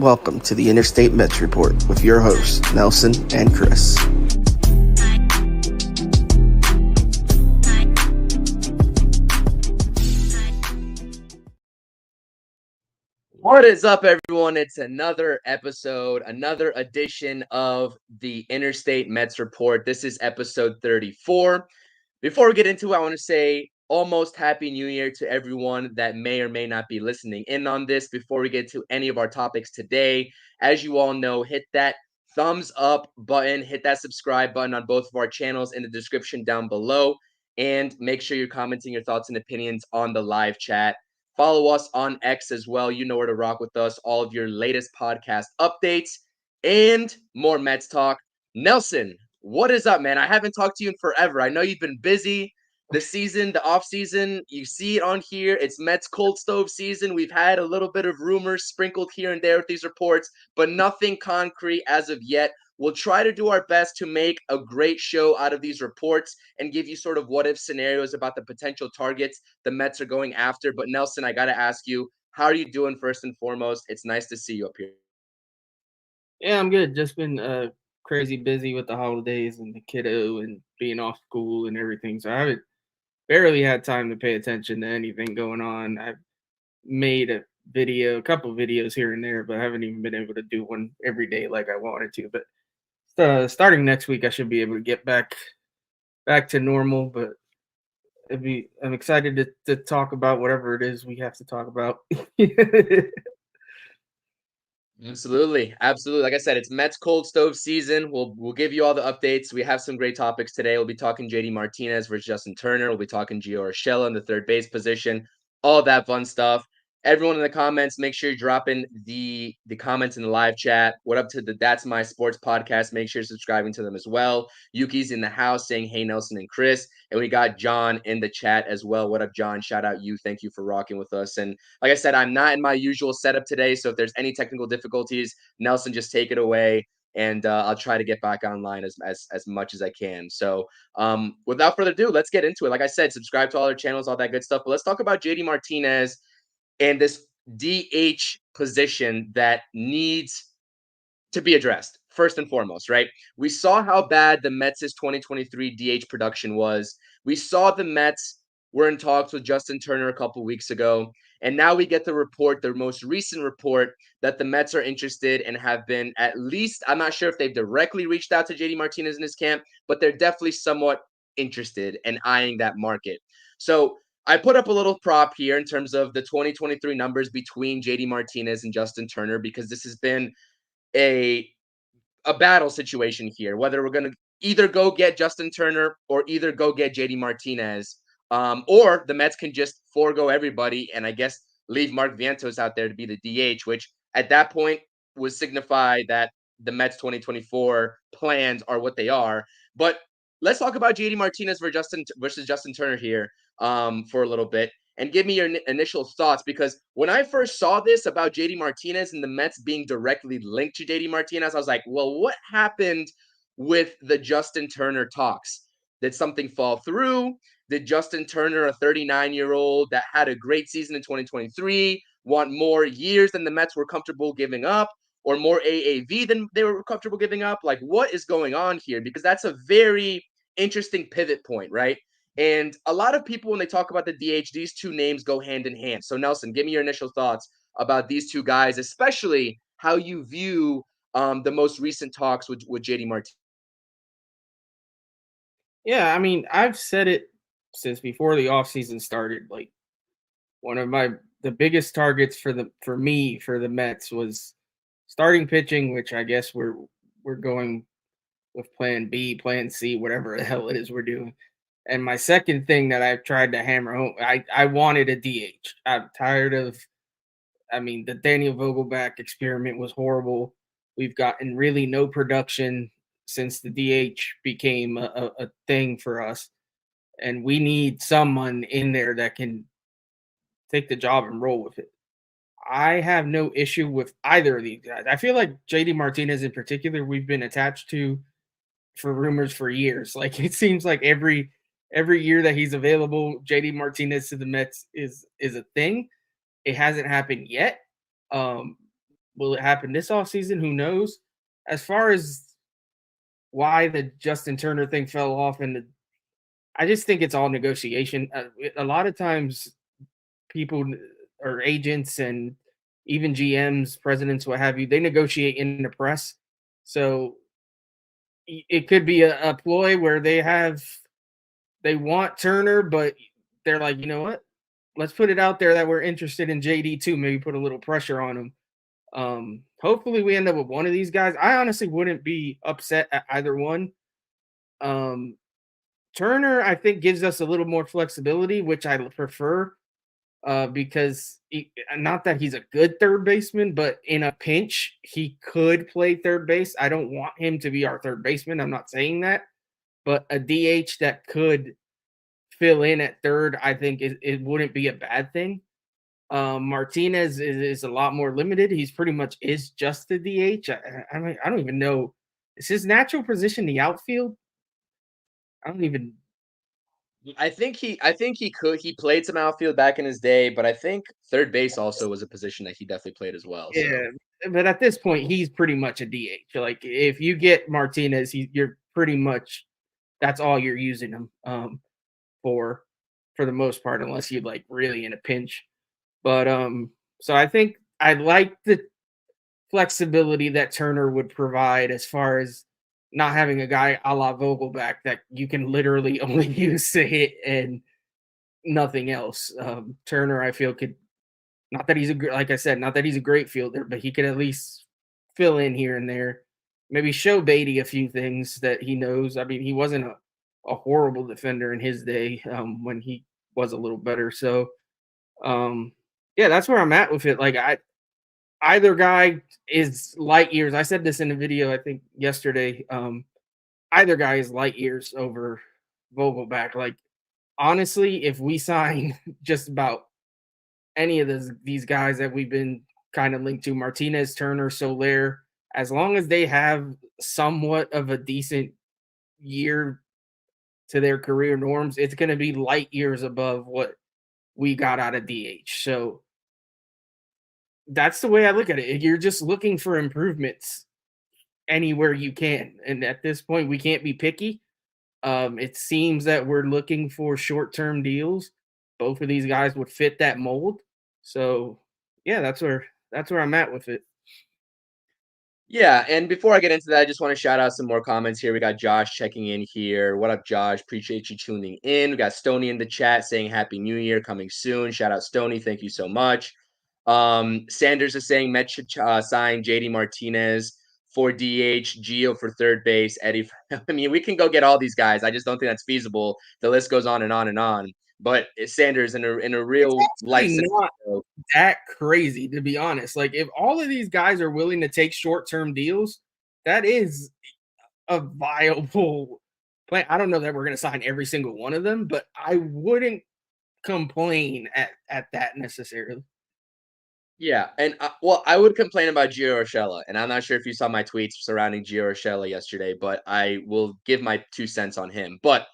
Welcome to the Interstate Mets Report with your hosts, Nelson and Chris. What is up, everyone? It's another episode, another edition of the Interstate Mets Report. This is episode 34. Before we get into it, I want to say almost Happy New Year to everyone that may or may not be listening in on this. Before we get to any of our topics today, as you all know, hit that thumbs up button, hit that subscribe button on both of our channels in the description down below, and make sure you're commenting your thoughts and opinions on the live chat. Follow us on X as well. You know where to rock with us. All of your latest podcast updates and more Mets talk. Nelson, what is up, man? I haven't talked to you in forever. I know you've been busy. The season, the off season, you see it on here. It's Mets cold stove season. We've had a little bit of rumors sprinkled here and there with these reports, but nothing concrete as of yet. We'll try to do our best to make a great show out of these reports and give you sort of what if scenarios about the potential targets the Mets are going after. But Nelson, I got to ask you, how are you doing first and foremost? It's nice to see you up here. Yeah, I'm good. Just been crazy busy with the holidays and the kiddo and being off school and everything. So I haven't barely had time to pay attention to anything going on. I've made a couple videos here and there, but I haven't even been able to do one every day like I wanted to. But starting next week, I should be able to get back to normal. But I'm excited to talk about whatever it is we have to talk about. Absolutely. Like I said, it's Mets cold stove season. We'll give you all the updates. We have some great topics today. We'll be talking JD Martinez versus Justin Turner. We'll be talking Gio Urshela in the third base position. All that fun stuff. Everyone in the comments, make sure you're dropping the comments in the live chat. What up to the That's My Sports podcast? Make sure you're subscribing to them as well. Yuki's in the house saying, hey, Nelson and Chris. And we got John in the chat as well. What up, John? Shout out you. Thank you for rocking with us. And like I said, I'm not in my usual setup today. So if there's any technical difficulties, Nelson, just take it away. And I'll try to get back online as much as I can. So without further ado, let's get into it. Like I said, subscribe to all our channels, all that good stuff. But let's talk about JD Martinez and this DH position that needs to be addressed first and foremost, right? We saw how bad the Mets' 2023 DH production was. We saw the Mets were in talks with Justin Turner a couple weeks ago. And now we get the report, the most recent report, that the Mets are interested and have been at least, I'm not sure if they've directly reached out to JD Martinez in his camp, but they're definitely somewhat interested and eyeing that market. So I put up a little prop here in terms of the 2023 numbers between JD Martinez and Justin Turner, because this has been a battle situation here, whether we're going to either go get Justin Turner or either go get JD Martinez, or the Mets can just forego everybody and I guess leave Mark Vientos out there to be the DH, which at that point would signify that the Mets 2024 plans are what they are. But let's talk about JD Martinez versus Justin Turner here for a little bit. And give me your initial thoughts, because when I first saw this about JD Martinez and the Mets being directly linked to JD Martinez, I was like, well, what happened with the Justin Turner talks? Did something fall through? Did Justin Turner, a 39-year-old that had a great season in 2023, want more years than the Mets were comfortable giving up, or more AAV than they were comfortable giving up? Like, what is going on here? Because that's a very interesting pivot point, right? And a lot of people, when they talk about the DH, these two names go hand in hand. So, Nelson, give me your initial thoughts about these two guys, especially how you view the most recent talks with JD Martinez. Yeah, I mean, I've said it since before the offseason started. Like, one of the biggest targets for the Mets was starting pitching, which I guess we're going with plan B, plan C, whatever the hell it is we're doing. And my second thing that I've tried to hammer home, I wanted a DH. I'm tired of, the Daniel Vogelback experiment was horrible. We've gotten really no production since the DH became a thing for us. And we need someone in there that can take the job and roll with it. I have no issue with either of these guys. I feel like JD Martinez in particular, we've been attached to for rumors for years. Like, it seems like every year that he's available, JD Martinez to the Mets is a thing. It hasn't happened yet. Will it happen this offseason? Who knows? As far as why the Justin Turner thing fell off, I just think it's all negotiation. A lot of times, people or agents and even GMs, presidents, what have you, they negotiate in the press. So it could be a ploy where they want Turner, but they're like, you know what? Let's put it out there that we're interested in JD too. Maybe put a little pressure on him. Hopefully we end up with one of these guys. I honestly wouldn't be upset at either one. Turner, I think, gives us a little more flexibility, which I prefer, because not that he's a good third baseman, but in a pinch, he could play third base. I don't want him to be our third baseman. I'm not saying that, but a DH that could fill in at third, I think it wouldn't be a bad thing. Martinez is a lot more limited. He's pretty much is just the DH. I mean, I don't even know. Is his natural position the outfield? I don't even. I think he could. He played some outfield back in his day, but I think third base also was a position that he definitely played as well. So. Yeah, but at this point, he's pretty much a DH. Like if you get Martinez, you're pretty much that's all you're using him for the most part, unless you're like really in a pinch. But so I think I like the flexibility that Turner would provide as far as not having a guy a la Vogelback that you can literally only use to hit and nothing else. Turner, I feel, could not that he's like I said, not that he's a great fielder, but he could at least fill in here and there. Maybe show Beatty a few things that he knows. I mean, he wasn't a horrible defender in his day when he was a little better. So, yeah, that's where I'm at with it. Like either guy is light years. I said this in a video, I think yesterday. Either guy is light years over Vogelback. Like, honestly, if we sign just about any of these guys that we've been kind of linked to, Martinez, Turner, Soler, as long as they have somewhat of a decent year to their career norms, it's going to be light years above what we got out of DH. So that's the way I look at it. You're just looking for improvements anywhere you can. And at this point, we can't be picky. It seems that we're looking for short-term deals. Both of these guys would fit that mold. So yeah, that's where I'm at with it. Yeah, and before I get into that, I just want to shout out some more comments here. We got Josh checking in here. What up, Josh? Appreciate you tuning in. We got Stony in the chat saying Happy New Year coming soon. Shout out Stony. Thank you so much. Sanders is saying Mets should sign JD Martinez for DH, Gio for third base, Eddie. I mean, we can go get all these guys. I just don't think that's feasible. The list goes on and on and on. But Sanders in a real life scenario, that crazy, to be honest. Like if all of these guys are willing to take short-term deals, that is a viable plan. I don't know that we're going to sign every single one of them, but I wouldn't complain at that necessarily. Yeah, and I would complain about Gio Urshela, and I'm not sure if you saw my tweets surrounding Gio Urshela yesterday, but I will give my 2 cents on him. But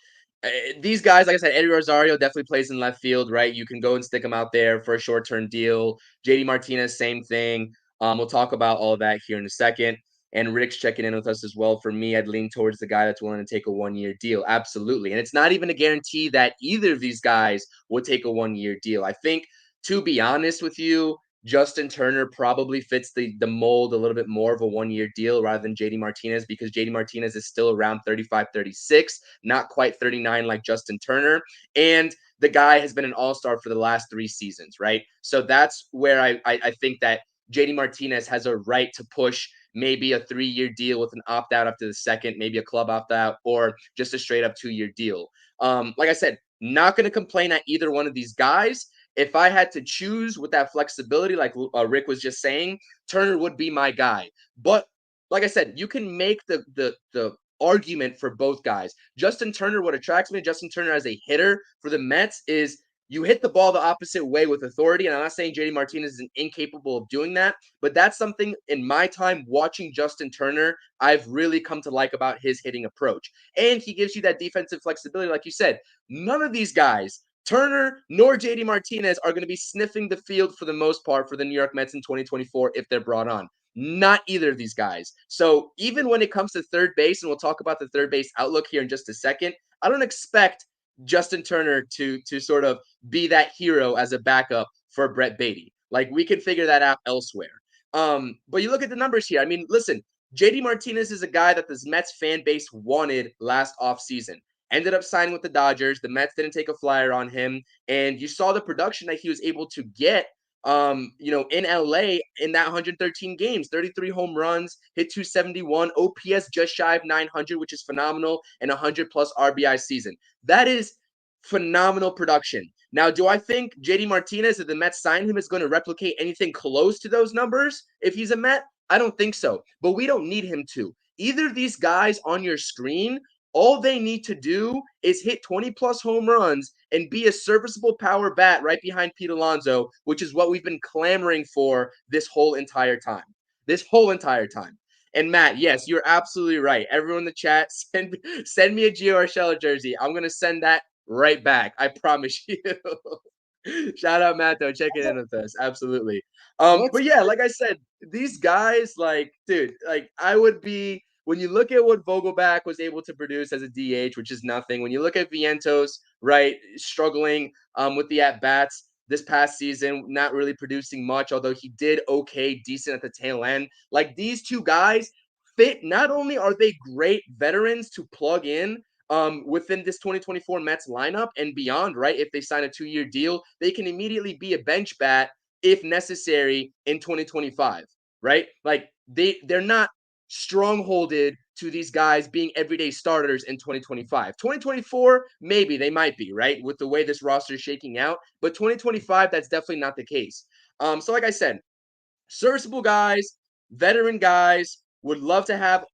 these guys, like I said, Eddie Rosario definitely plays in left field, right? You can go and stick him out there for a short-term deal. JD Martinez, same thing. We'll talk about all of that here in a second. And Rick's checking in with us as well. For me, I'd lean towards the guy that's willing to take a 1-year deal. Absolutely. And it's not even a guarantee that either of these guys will take a 1-year deal. I think, to be honest with you, Justin Turner probably fits the mold a little bit more of a 1-year deal rather than JD Martinez, because JD Martinez is still around 35, 36, not quite 39 like Justin Turner. And the guy has been an all-star for the last 3 seasons, right? So that's where I think that JD Martinez has a right to push maybe a 3-year deal with an opt-out after the second, maybe a club opt-out, or just a straight-up 2-year deal. Like I said, not going to complain at either one of these guys. If I had to choose with that flexibility, like Rick was just saying, Turner would be my guy. But like I said, you can make the argument for both guys. Justin Turner, what attracts me to Justin Turner as a hitter for the Mets is you hit the ball the opposite way with authority. And I'm not saying JD Martinez is incapable of doing that, but that's something in my time watching Justin Turner, I've really come to like about his hitting approach. And he gives you that defensive flexibility. Like you said, none of these guys Turner nor JD Martinez are going to be sniffing the field for the most part for the New York Mets in 2024 if they're brought on. Not either of these guys. So even when it comes to third base, and we'll talk about the third base outlook here in just a second, I don't expect Justin Turner to sort of be that hero as a backup for Brett Baty. Like, we can figure that out elsewhere. But you look at the numbers here. I mean, listen, JD Martinez is a guy that this Mets fan base wanted last offseason. Ended up signing with the Dodgers. The Mets didn't take a flyer on him. And you saw the production that he was able to get in LA in that 113 games, 33 home runs, hit 271, OPS just shy of 900, which is phenomenal, and 100 plus RBI season. That is phenomenal production. Now, do I think JD Martinez, if the Mets sign him, is going to replicate anything close to those numbers if he's a Met? I don't think so, but we don't need him to. Either of these guys on your screen, all they need to do is hit 20 plus home runs and be a serviceable power bat right behind Pete Alonso, which is what we've been clamoring for this whole entire time. And Matt, yes, you're absolutely right. Everyone in the chat, send me a Gio Urshela jersey. I'm going to send that right back. I promise you. Shout out Matto, checking in with us. Absolutely. But yeah, like I said, these guys, like, dude, like, I would be, when you look at what Vogelback was able to produce as a DH, which is nothing. When you look at Vientos, right, struggling with the at-bats this past season, not really producing much, although he did okay, decent at the tail end. Like, these two guys fit. Not only are they great veterans to plug in within this 2024 Mets lineup and beyond, right? If they sign a 2-year deal, they can immediately be a bench bat if necessary in 2025, right? Like, they're not strongholded to these guys being everyday starters in 2025. 2024, maybe they might be, right? With the way this roster is shaking out. But 2025, that's definitely not the case. So like I said, serviceable guys, veteran guys, would love to have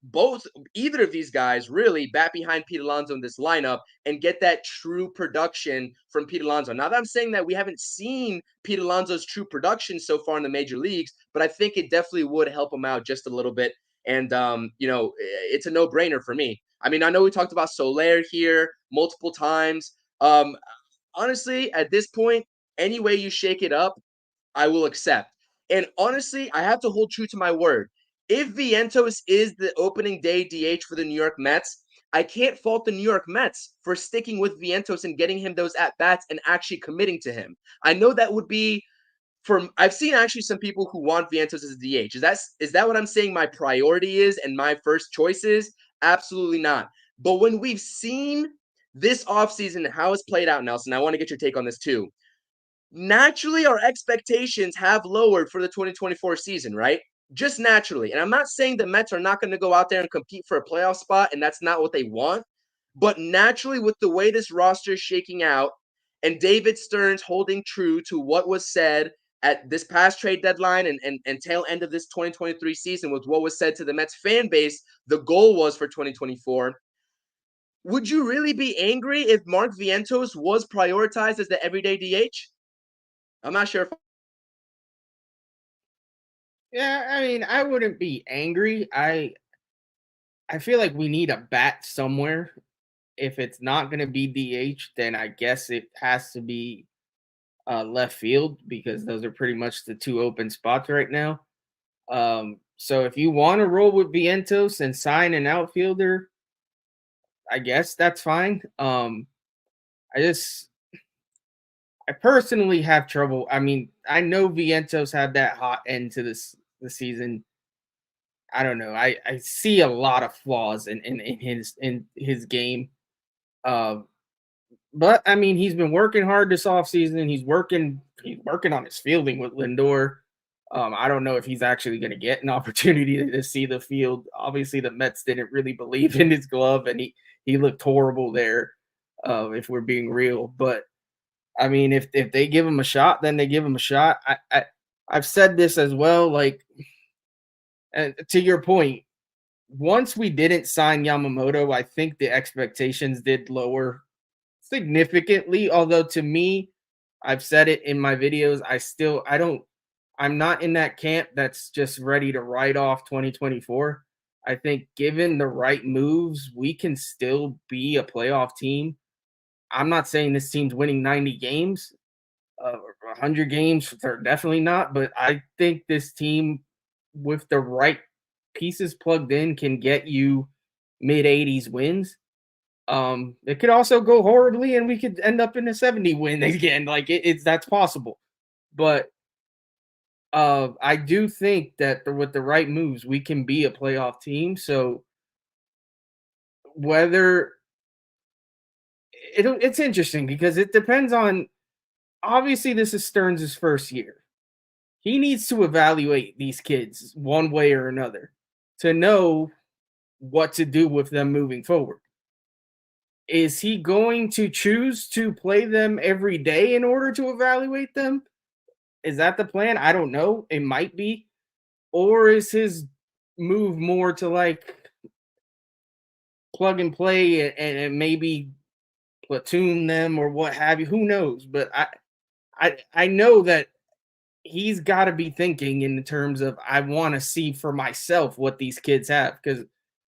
either of these guys really bat behind Pete Alonso in this lineup and get that true production from Pete Alonso. Now that I'm saying that we haven't seen Pete Alonso's true production so far in the major leagues, but I think it definitely would help him out just a little bit. And, it's a no-brainer for me. I mean, I know we talked about Soler here multiple times. Honestly, at this point, any way you shake it up, I will accept. And honestly, I have to hold true to my word. If Vientos is the opening day DH for the New York Mets, I can't fault the New York Mets for sticking with Vientos and getting him those at-bats and actually committing to him. I know that would be I've seen actually some people who want Vientos as a DH. Is that what I'm saying my priority is and my first choice is? Absolutely not. But when we've seen this offseason how it's played out, Nelson, I want to get your take on this too. Naturally, our expectations have lowered for the 2024 season, right? Just naturally. And I'm not saying the Mets are not going to go out there and compete for a playoff spot, and that's not what they want. But naturally, with the way this roster is shaking out and David Stearns holding true to what was said at this past trade deadline and tail end of this 2023 season with what was said to the Mets fan base, the goal was for 2024. Would you really be angry if Mark Vientos was prioritized as the everyday DH? I'm not sure. Yeah, I mean, I wouldn't be angry. I feel like we need a bat somewhere. If it's not going to be DH, then I guess it has to be left field because those are pretty much the two open spots right now. So if you want to roll with Vientos and sign an outfielder, I guess that's fine. I personally have trouble. I mean, I know Vientos had that hot end to the season. I don't know. I see a lot of flaws in his game. But I mean, he's been working hard this offseason. He's working on his fielding with Lindor. I don't know if he's actually going to get an opportunity to see the field. Obviously, the Mets didn't really believe in his glove, and he looked horrible there. If we're being real, but I mean, if they give him a shot, then they give him a shot. I've said this as well. Like, and to your point, once we didn't sign Yamamoto, I think the expectations did lower significantly. Although to me, I've said it in my videos, I'm not in that camp that's just ready to write off 2024. I think given the right moves, we can still be a playoff team. I'm not saying this team's winning 90 games, or 100 games. They're definitely not, but I think this team, with the right pieces plugged in, can get you mid 80s wins. It could also go horribly, and we could end up in a 70 win again. Like it's that's possible, but I do think that with the right moves, we can be a playoff team. So whether it's interesting because it depends on. Obviously, this is Stearns' first year. He needs to evaluate these kids one way or another to know what to do with them moving forward. Is he going to choose to play them every day in order to evaluate them? Is that the plan? I don't know. It might be. Or is his move more to like plug and play and maybe platoon them or what have you? Who knows? But I know that he's got to be thinking in terms of I want to see for myself what these kids have, because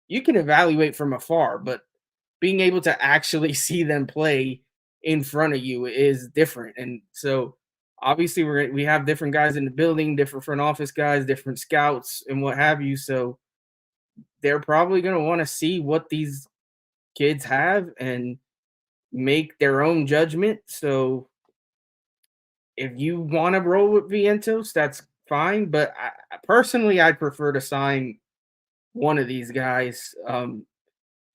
you can evaluate from afar, but being able to actually see them play in front of you is different. And so obviously we have different guys in the building, different front office guys, different scouts and what have you. So they're probably going to want to see what these kids have and make their own judgment. So if you want to roll with Vientos, that's fine. But personally, I'd prefer to sign one of these guys.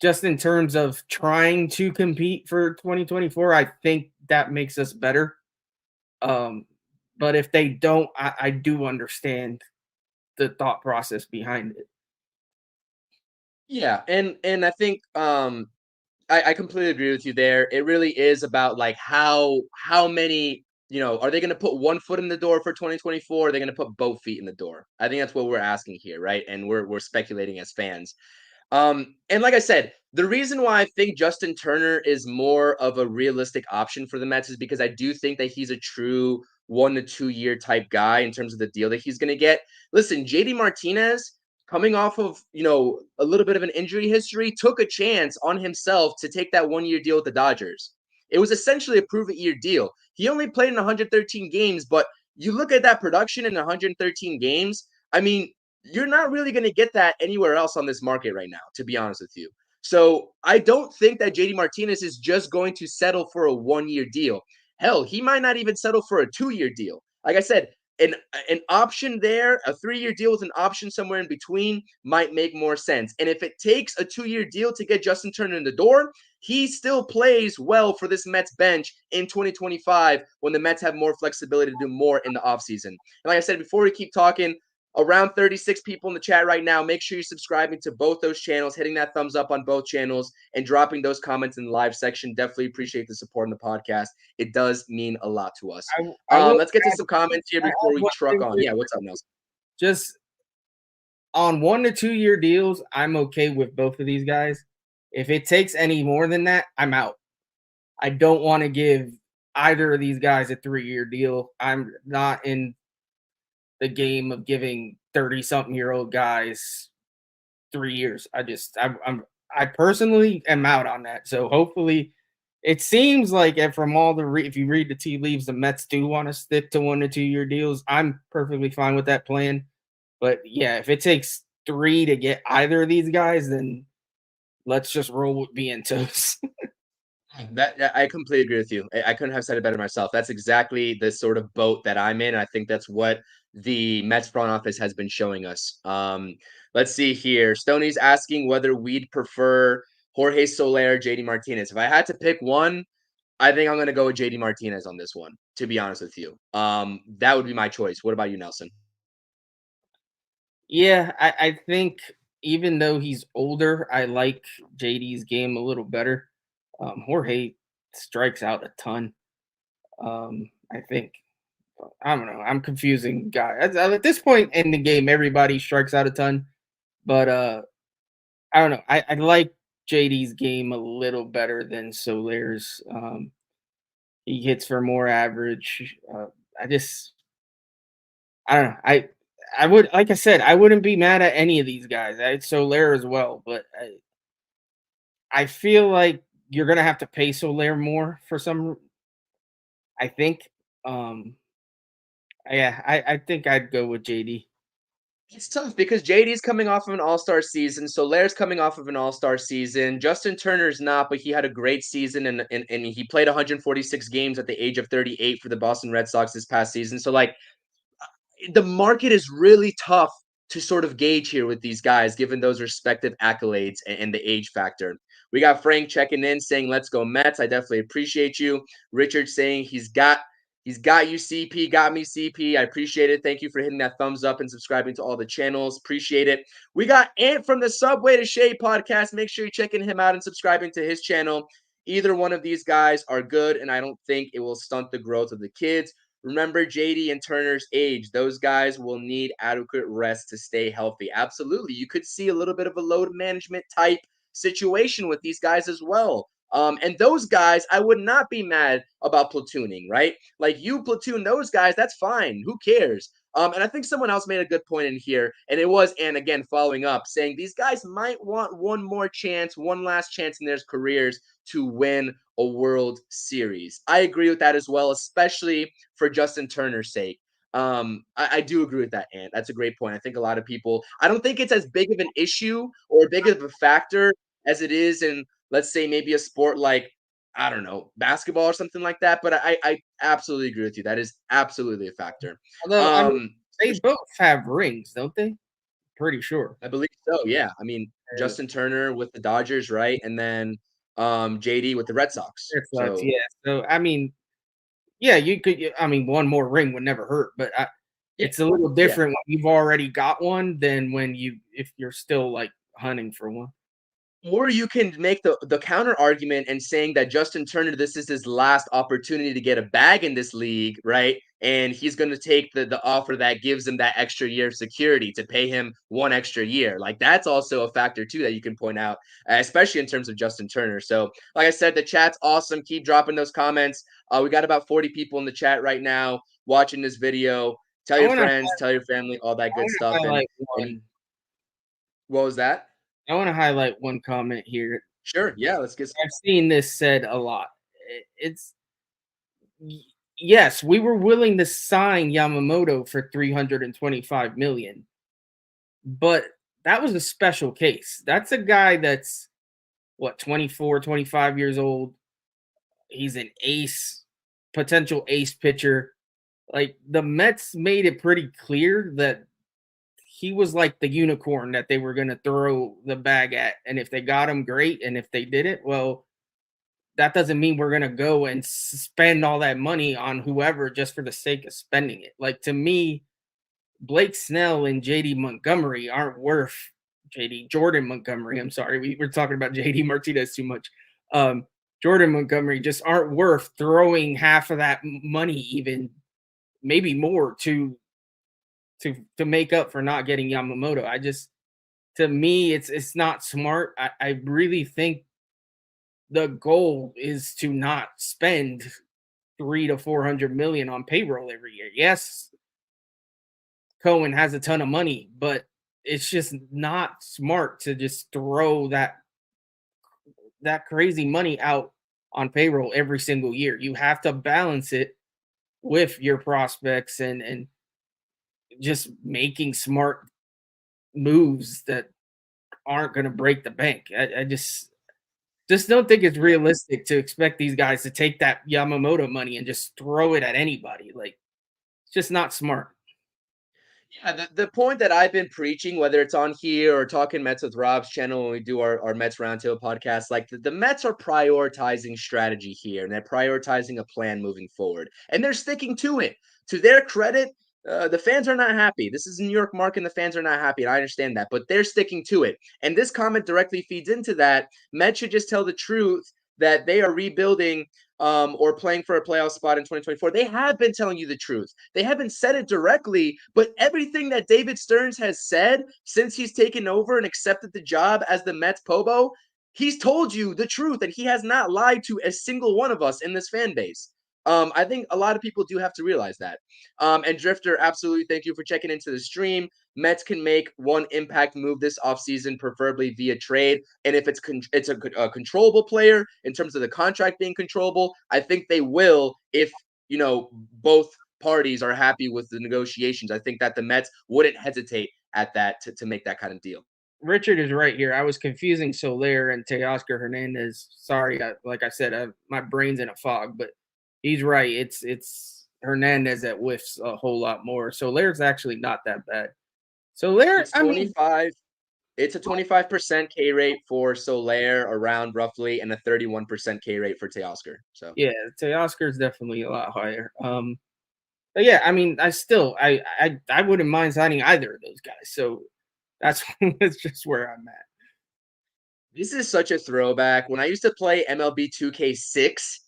Just in terms of trying to compete for 2024, I think that makes us better. But if they don't, I do understand the thought process behind it. Yeah, and I think I completely agree with you there. It really is about like how many, are they going to put one foot in the door for 2024? Or are they going to put both feet in the door? I think that's what we're asking here, right? And we're speculating as fans. And like I said, the reason why I think Justin Turner is more of a realistic option for the Mets is because I do think that he's a true 1 to 2 year type guy in terms of the deal that he's going to get. Listen, JD Martinez, coming off of, a little bit of an injury history, took a chance on himself to take that 1 year deal with the Dodgers. It was essentially a prove-it-year deal. He only played in 113 games, but you look at that production in 113 games, I mean, you're not really going to get that anywhere else on this market right now, to be honest with you. So I don't think that JD Martinez is just going to settle for a 1 year deal. Hell, he might not even settle for a 2 year deal. Like I said, an option there, a 3 year deal with an option somewhere in between might make more sense. And if it takes a 2 year deal to get Justin Turner in the door, he still plays well for this Mets bench in 2025 when the Mets have more flexibility to do more in the offseason. And like I said, before we keep talking, around 36 people in the chat right now. Make sure you're subscribing to both those channels, hitting that thumbs up on both channels, and dropping those comments in the live section. Definitely appreciate the support on the podcast. It does mean a lot to us. Let's get to some comments here before we truck on. Yeah, what's up, Nelson? Just on 1 to 2 year deals, I'm okay with both of these guys. If it takes any more than that, I'm out. I don't want to give either of these guys a 3 year deal. I'm not in the game of giving 30-something-year-old guys 3 years. I personally am out on that. So hopefully, it seems like from all the if you read the tea leaves, the Mets do want to stick to 1 to 2 year deals. I'm perfectly fine with that plan. But yeah, if it takes 3 to get either of these guys, then let's just roll with Vientos. That I completely agree with you. I couldn't have said it better myself. That's exactly the sort of boat that I'm in. I think that's what the Mets front office has been showing us. Let's see here. Stoney's asking whether we'd prefer Jorge Soler or JD Martinez. If I had to pick one, I think I'm going to go with JD Martinez on this one, to be honest with you. That would be my choice. What about you, Nelson? Yeah, I think even though he's older, I like JD's game a little better. Jorge strikes out a ton. I think I don't know. I'm confusing guys. At this point in the game, everybody strikes out a ton, but I don't know. I like JD's game a little better than Soler's. He hits for more average. I don't know. I would, like I said, I wouldn't be mad at any of these guys. Soler as well, but I feel like you're gonna have to pay Soler more for some. I think. Yeah, I think I'd go with JD. It's tough because JD's coming off of an all-star season. Solaire's coming off of an all-star season. Justin Turner's not, but he had a great season and he played 146 games at the age of 38 for the Boston Red Sox this past season. So like the market is really tough to sort of gauge here with these guys, given those respective accolades and the age factor. We got Frank checking in saying, "Let's go Mets." I definitely appreciate you. Richard saying he's got you, CP. Got me, CP. I appreciate it. Thank you for hitting that thumbs up and subscribing to all the channels. Appreciate it. We got Ant from the Subway to Shea podcast. Make sure you're checking him out and subscribing to his channel. Either one of these guys are good, and I don't think it will stunt the growth of the kids. Remember JD and Turner's age. Those guys will need adequate rest to stay healthy. Absolutely. You could see a little bit of a load management type situation with these guys as well. And those guys, I would not be mad about platooning, right? Like you platoon those guys, that's fine. Who cares? And I think someone else made a good point in here, and it was, and again, following up, saying these guys might want one more chance, one last chance in their careers to win a World Series. I agree with that as well, especially for Justin Turner's sake. I do agree with that, Ant. That's a great point. I think a lot of people, I don't think it's as big of an issue or big of a factor as it is in, let's say, maybe a sport like, I don't know, basketball or something like that. But I absolutely agree with you. That is absolutely a factor. Although I mean, they both have rings, don't they? Pretty sure. I believe so. Yeah. I mean, Justin Turner with the Dodgers, right? And then JD with the Red Sox. Red Sox, So yeah. So I mean, yeah, you could. I mean, one more ring would never hurt, but yeah, it's a little different when you've already got one than when if you're still like hunting for one. Or you can make the counter argument and saying that Justin Turner, this is his last opportunity to get a bag in this league, right? And he's going to take the offer that gives him that extra year of security to pay him one extra year. Like that's also a factor too that you can point out, especially in terms of Justin Turner. So, like I said, the chat's awesome. Keep dropping those comments. We got about 40 people in the chat right now watching this video. Tell your friends, tell your family, all that good stuff. And what was that? I want to highlight one comment here. Sure. Yeah, let's get. I've seen this said a lot. It's yes, we were willing to sign Yamamoto for $325 million, but that was a special case. That's a guy that's what 24, 25 years old. He's an ace, potential ace pitcher. Like the Mets made it pretty clear that he was like the unicorn that they were going to throw the bag at. And if they got him, great. And if they didn't, well, that doesn't mean we're going to go and spend all that money on whoever just for the sake of spending it. Like to me, Blake Snell and JD Montgomery aren't worth Jordan Montgomery. I'm sorry. We were talking about JD Martinez too much. Jordan Montgomery just aren't worth throwing half of that money, even maybe more to make up for not getting Yamamoto. To me, it's not smart. I really think the goal is to not spend $300 to $400 million on payroll every year. Yes, Cohen has a ton of money, but it's just not smart to just throw that crazy money out on payroll every single year. You have to balance it with your prospects and just making smart moves that aren't going to break the bank. I just don't think it's realistic to expect these guys to take that Yamamoto money and just throw it at anybody. Like, it's just not smart. Yeah, the point that I've been preaching, whether it's on here or talking Mets with Rob's channel when we do our Mets Roundtable podcast, like the Mets are prioritizing strategy here and they're prioritizing a plan moving forward. And they're sticking to it. To their credit, the fans are not happy. This is New York market and the fans are not happy. And I understand that, but they're sticking to it. And this comment directly feeds into that. Mets should just tell the truth that they are rebuilding or playing for a playoff spot in 2024. They have been telling you the truth. They haven't said it directly, but everything that David Stearns has said since he's taken over and accepted the job as the Mets Pobo, he's told you the truth, and he has not lied to a single one of us in this fan base. I think a lot of people do have to realize that. And Drifter, absolutely, thank you for checking into the stream. Mets can make one impact move this offseason, preferably via trade. And if it's a controllable player in terms of the contract being controllable, I think they will if, both parties are happy with the negotiations. I think that the Mets wouldn't hesitate at that to make that kind of deal. Richard is right here. I was confusing Soler and Teoscar Hernandez. Sorry, like I said, my brain's in a fog, but he's right. It's Hernandez that whiffs a whole lot more. Soler's actually not that bad. Soler, It's 25. It's a 25% K rate for Soler around roughly, and a 31% K rate for Teoscar. So yeah, Teoscar is definitely a lot higher. But yeah, I mean, I wouldn't mind signing either of those guys. So that's just where I'm at. This is such a throwback. When I used to play MLB 2K6,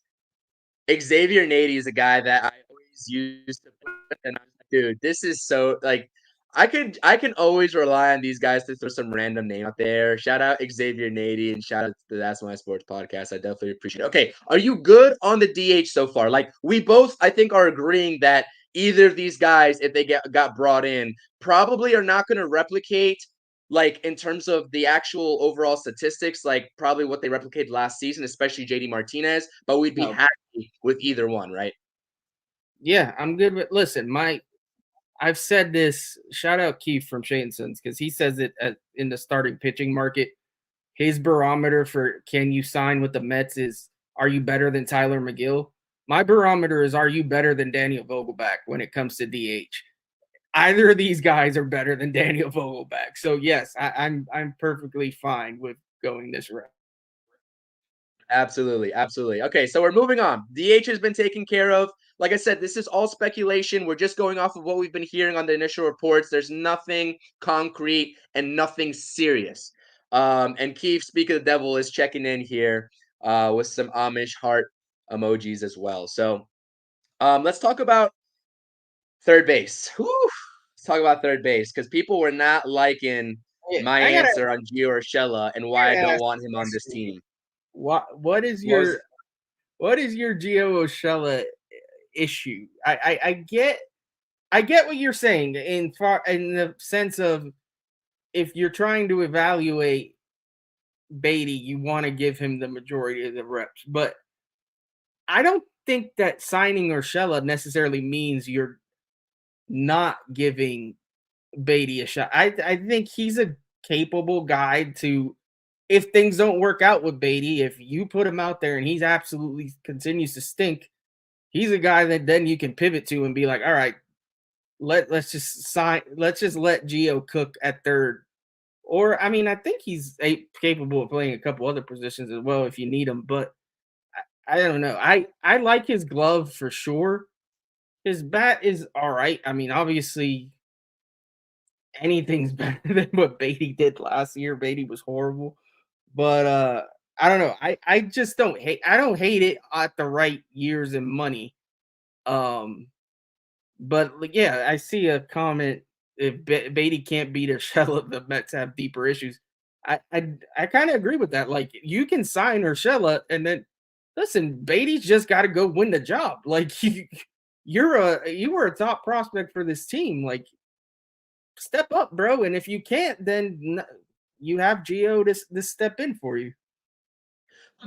Xavier Nady is a guy that I always used to put, and I was like, dude, this is so like I can always rely on these guys to throw some random name out there. Shout out Xavier Nady and shout out to the That's My Sports podcast. I definitely appreciate it. Okay, are you good on the DH so far? Like we both, I think, are agreeing that either of these guys, if they got brought in, probably are not going to replicate like in terms of the actual overall statistics, like probably what they replicated last season, especially JD Martinez, but we'd be happy with either one, right? Yeah, I'm good with listen, I've said this, shout out Keith from Shansons, because he says it in the starting pitching market. His barometer for can you sign with the Mets is, are you better than Tyler McGill? My barometer is, are you better than Daniel Vogelbach when it comes to DH? Either of these guys are better than Daniel Vogelbach. So yes, I'm perfectly fine with going this route. Absolutely. Okay, so we're moving on. DH has been taken care of. Like I said, this is all speculation. We're just going off of what we've been hearing on the initial reports. There's nothing concrete and nothing serious. And Keith, speak of the devil, is checking in here with some Amish heart emojis as well. So let's talk about third base. Whew. Let's talk about third base because people were not liking my answer on Gio Urshela and why I don't want him on this team. What is your Gio Urshela issue? I get what you're saying in the sense of if you're trying to evaluate Beatty, you want to give him the majority of the reps, but I don't think that signing Urshela necessarily means you're not giving Beatty a shot. I think he's a capable guy to, if things don't work out with Beatty, if you put him out there and he's absolutely continues to stink, he's a guy that then you can pivot to and be like, all right, let's just let Gio cook at third. Or, I mean, I think he's capable of playing a couple other positions as well if you need him. But I don't know. I like his glove for sure. His bat is all right. I mean, obviously, anything's better than what Beatty did last year. Beatty was horrible. But I don't know. I just don't hate. I don't hate it at the right years and money. But like, yeah, I see a comment. If Beatty can't beat Urshela, the Mets have deeper issues. I kind of agree with that. Like, you can sign Urshela, and then listen, Beatty's just got to go win the job. Like, you were a top prospect for this team. Like, step up, bro. And if you can't, then you have Gio to step in for you.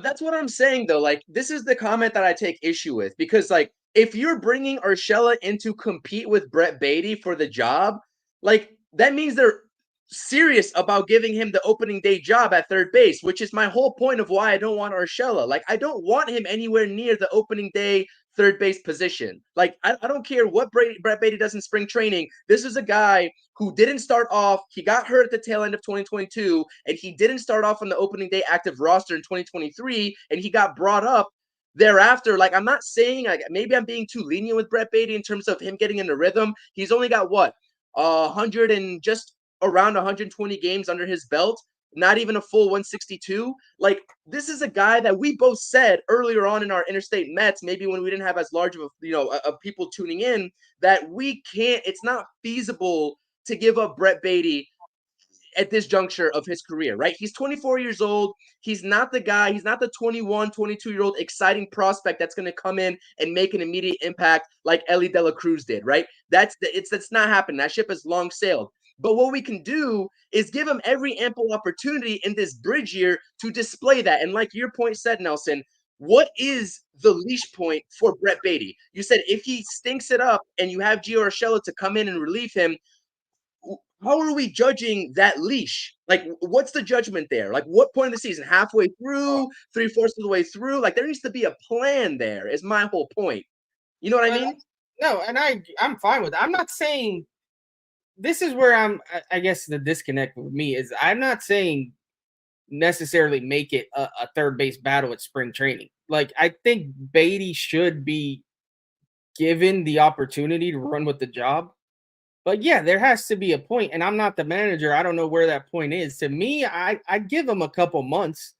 That's what I'm saying, though. Like, this is the comment that I take issue with because, like, if you're bringing Urshela in to compete with Brett Beatty for the job, like, that means they're serious about giving him the opening day job at third base, which is my whole point of why I don't want Urshela. Like, I don't want him anywhere near the opening day third base position. Like, I don't care what Brett Beatty does in spring training. This is a guy who didn't start off. He got hurt at the tail end of 2022, and he didn't start off on the opening day active roster in 2023, and he got brought up thereafter. Like, I'm not saying, like, maybe I'm being too lenient with Brett Beatty in terms of him getting in the rhythm. He's only got, 100 and just around 120 games under his belt, not even a full 162. Like, this is a guy that we both said earlier on in our Interstate Mets, maybe when we didn't have as large of of people tuning in, that it's not feasible to give up Brett Beatty at this juncture of his career, right? He's 24 years old. He's not the guy. He's not the 21, 22-year-old exciting prospect that's going to come in and make an immediate impact like Ellie De La Cruz did, right? That's not happening. That ship has long sailed. But what we can do is give him every ample opportunity in this bridge year to display that. And like your point said, Nelson, what is the leash point for Brett Beatty? You said if he stinks it up and you have Gio Urshela to come in and relieve him, how are we judging that leash? Like, what's the judgment there? Like, what point of the season? Halfway through, 3/4 of the way through? Like, there needs to be a plan there, is my whole point. You know what I mean? No, and I'm fine with it. I'm not saying this is where I guess the disconnect with me is I'm not saying necessarily make it a third base battle at spring training. Like, I think Beatty should be given the opportunity to run with the job. But yeah, there has to be a point, and I'm not the manager. I don't know where that point is. To me, I give him a couple months,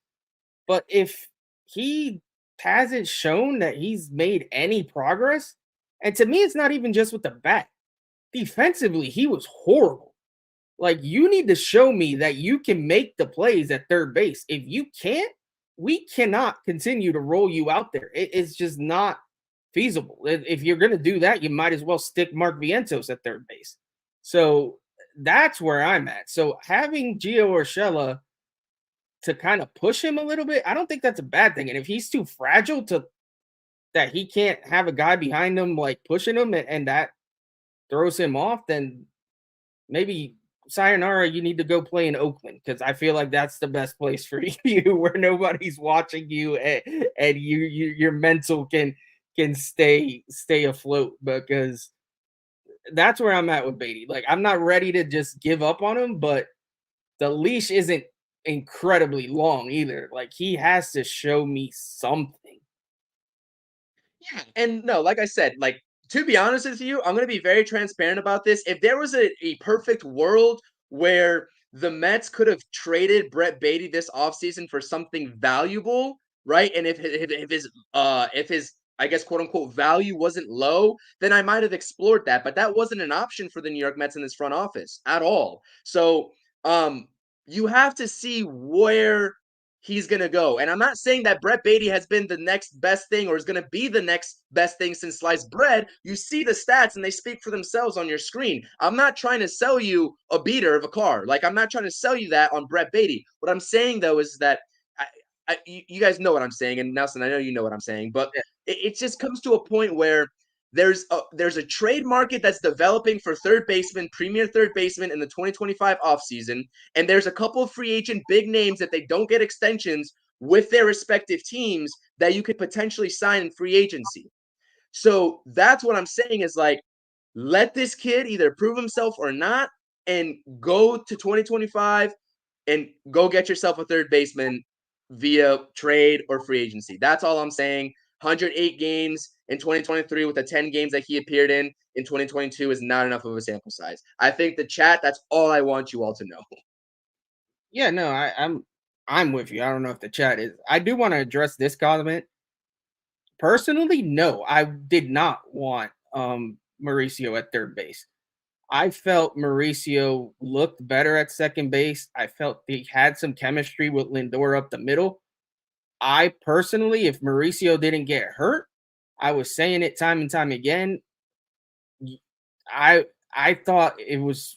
but if he hasn't shown that he's made any progress, and to me, it's not even just with the bat. Defensively, he was horrible. Like, you need to show me that you can make the plays at third base. If you can't, we cannot continue to roll you out there. It's just not feasible. If you're going to do that, you might as well stick Mark Vientos at third base. So that's where I'm at. So having Gio Urshela to kind of push him a little bit, I don't think that's a bad thing. And if he's too fragile to that he can't have a guy behind him like pushing him and that throws him off, then maybe sayonara, you need to go play in Oakland because I feel like that's the best place for you where nobody's watching you and your mental can stay afloat, because that's where I'm at with Beatty. Like, I'm not ready to just give up on him, but the leash isn't incredibly long either. Like, he has to show me something. Yeah. And no, like I said, like, to be honest with you, I'm going to be very transparent about this. If there was a perfect world where the Mets could have traded Brett Beatty this offseason for something valuable, right? And if his I guess quote unquote value wasn't low, then I might have explored that. But that wasn't an option for the New York Mets in this front office at all. So you have to see where he's going to go. And I'm not saying that Brett Beatty has been the next best thing or is going to be the next best thing since sliced bread. You see the stats and they speak for themselves on your screen. I'm not trying to sell you a beater of a car. Like, I'm not trying to sell you that on Brett Beatty. What I'm saying, though, is that you guys know what I'm saying. And Nelson, I know you know what I'm saying. But it just comes to a point where there's a trade market that's developing for premier third baseman in the 2025 offseason. And there's a couple of free agent big names that they don't get extensions with their respective teams that you could potentially sign in free agency. So that's what I'm saying is, like, let this kid either prove himself or not and go to 2025 and go get yourself a third baseman via trade or free agency. That's all I'm saying. 108 games in 2023 with the 10 games that he appeared in 2022 is not enough of a sample size. I think the chat, that's all I want you all to know. Yeah, no, I'm with you. I don't know if the chat is. I do want to address this comment. Personally, no, I did not want Mauricio at third base. I felt Mauricio looked better at second base. I felt he had some chemistry with Lindor up the middle. I personally, if Mauricio didn't get hurt, I was saying it time and time again. I thought it was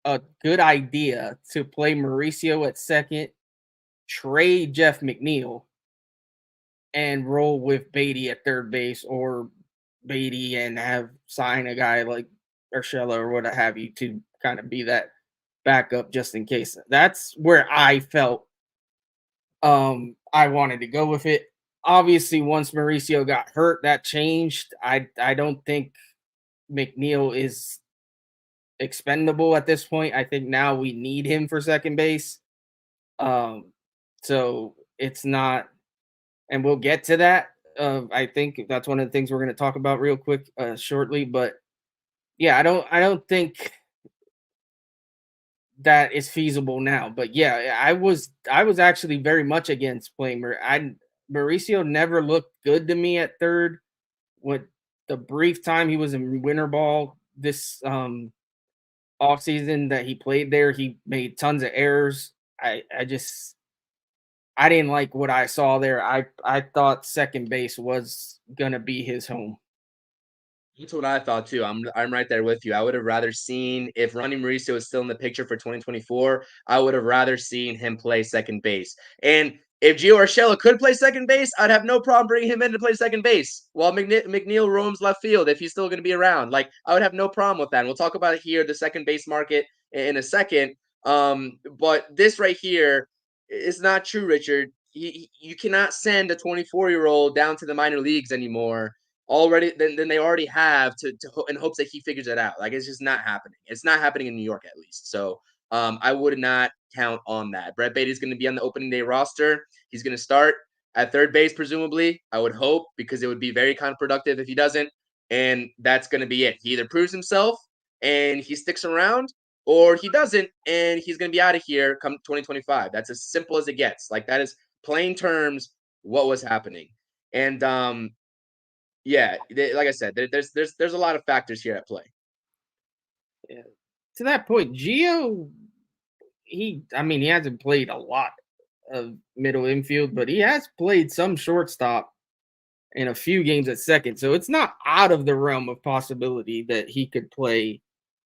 a good idea to play Mauricio at second, trade Jeff McNeil, and roll with Beatty at third base, or Beatty and have sign a guy like Urshela or what have you to kind of be that backup just in case. That's where I felt I wanted to go with it. Obviously, once Mauricio got hurt, that changed. I don't think McNeil is expendable at this point. I think now we need him for second base. So it's not, and we'll get to that. I think that's one of the things we're going to talk about real quick shortly. But yeah, I don't think that is feasible now. But yeah, I was actually very much against playing Mauricio never looked good to me at third. With the brief time he was in winter ball this offseason that he played there, he made tons of errors. I didn't like what I saw there. I thought second base was gonna be his home. That's what I thought too. I'm right there with you. I would have rather seen if Ronnie Mauricio was still in the picture for 2024. I would have rather seen him play second base. And if Gio Urshela could play second base, I'd have no problem bringing him in to play second base while McNeil roams left field if he's still going to be around. Like I would have no problem with that. And we'll talk about it here, the second base market in a second. But this right here is not true, Richard. You cannot send a 24-year-old down to the minor leagues anymore already than they already have to in hopes that he figures it out. Like it's just not happening. It's not happening in New York at least. So I would not count on that. Brett Baty is going to be on the opening day roster. He's going to start at third base, presumably. I would hope because it would be very counterproductive if he doesn't. And that's going to be it. He either proves himself and he sticks around, or he doesn't and he's going to be out of here come 2025. That's as simple as it gets. Like that is plain terms what was happening. And yeah, like I said, there's a lot of factors here at play. Yeah. To that point, Gio, he hasn't played a lot of middle infield, but he has played some shortstop in a few games at second. So it's not out of the realm of possibility that he could play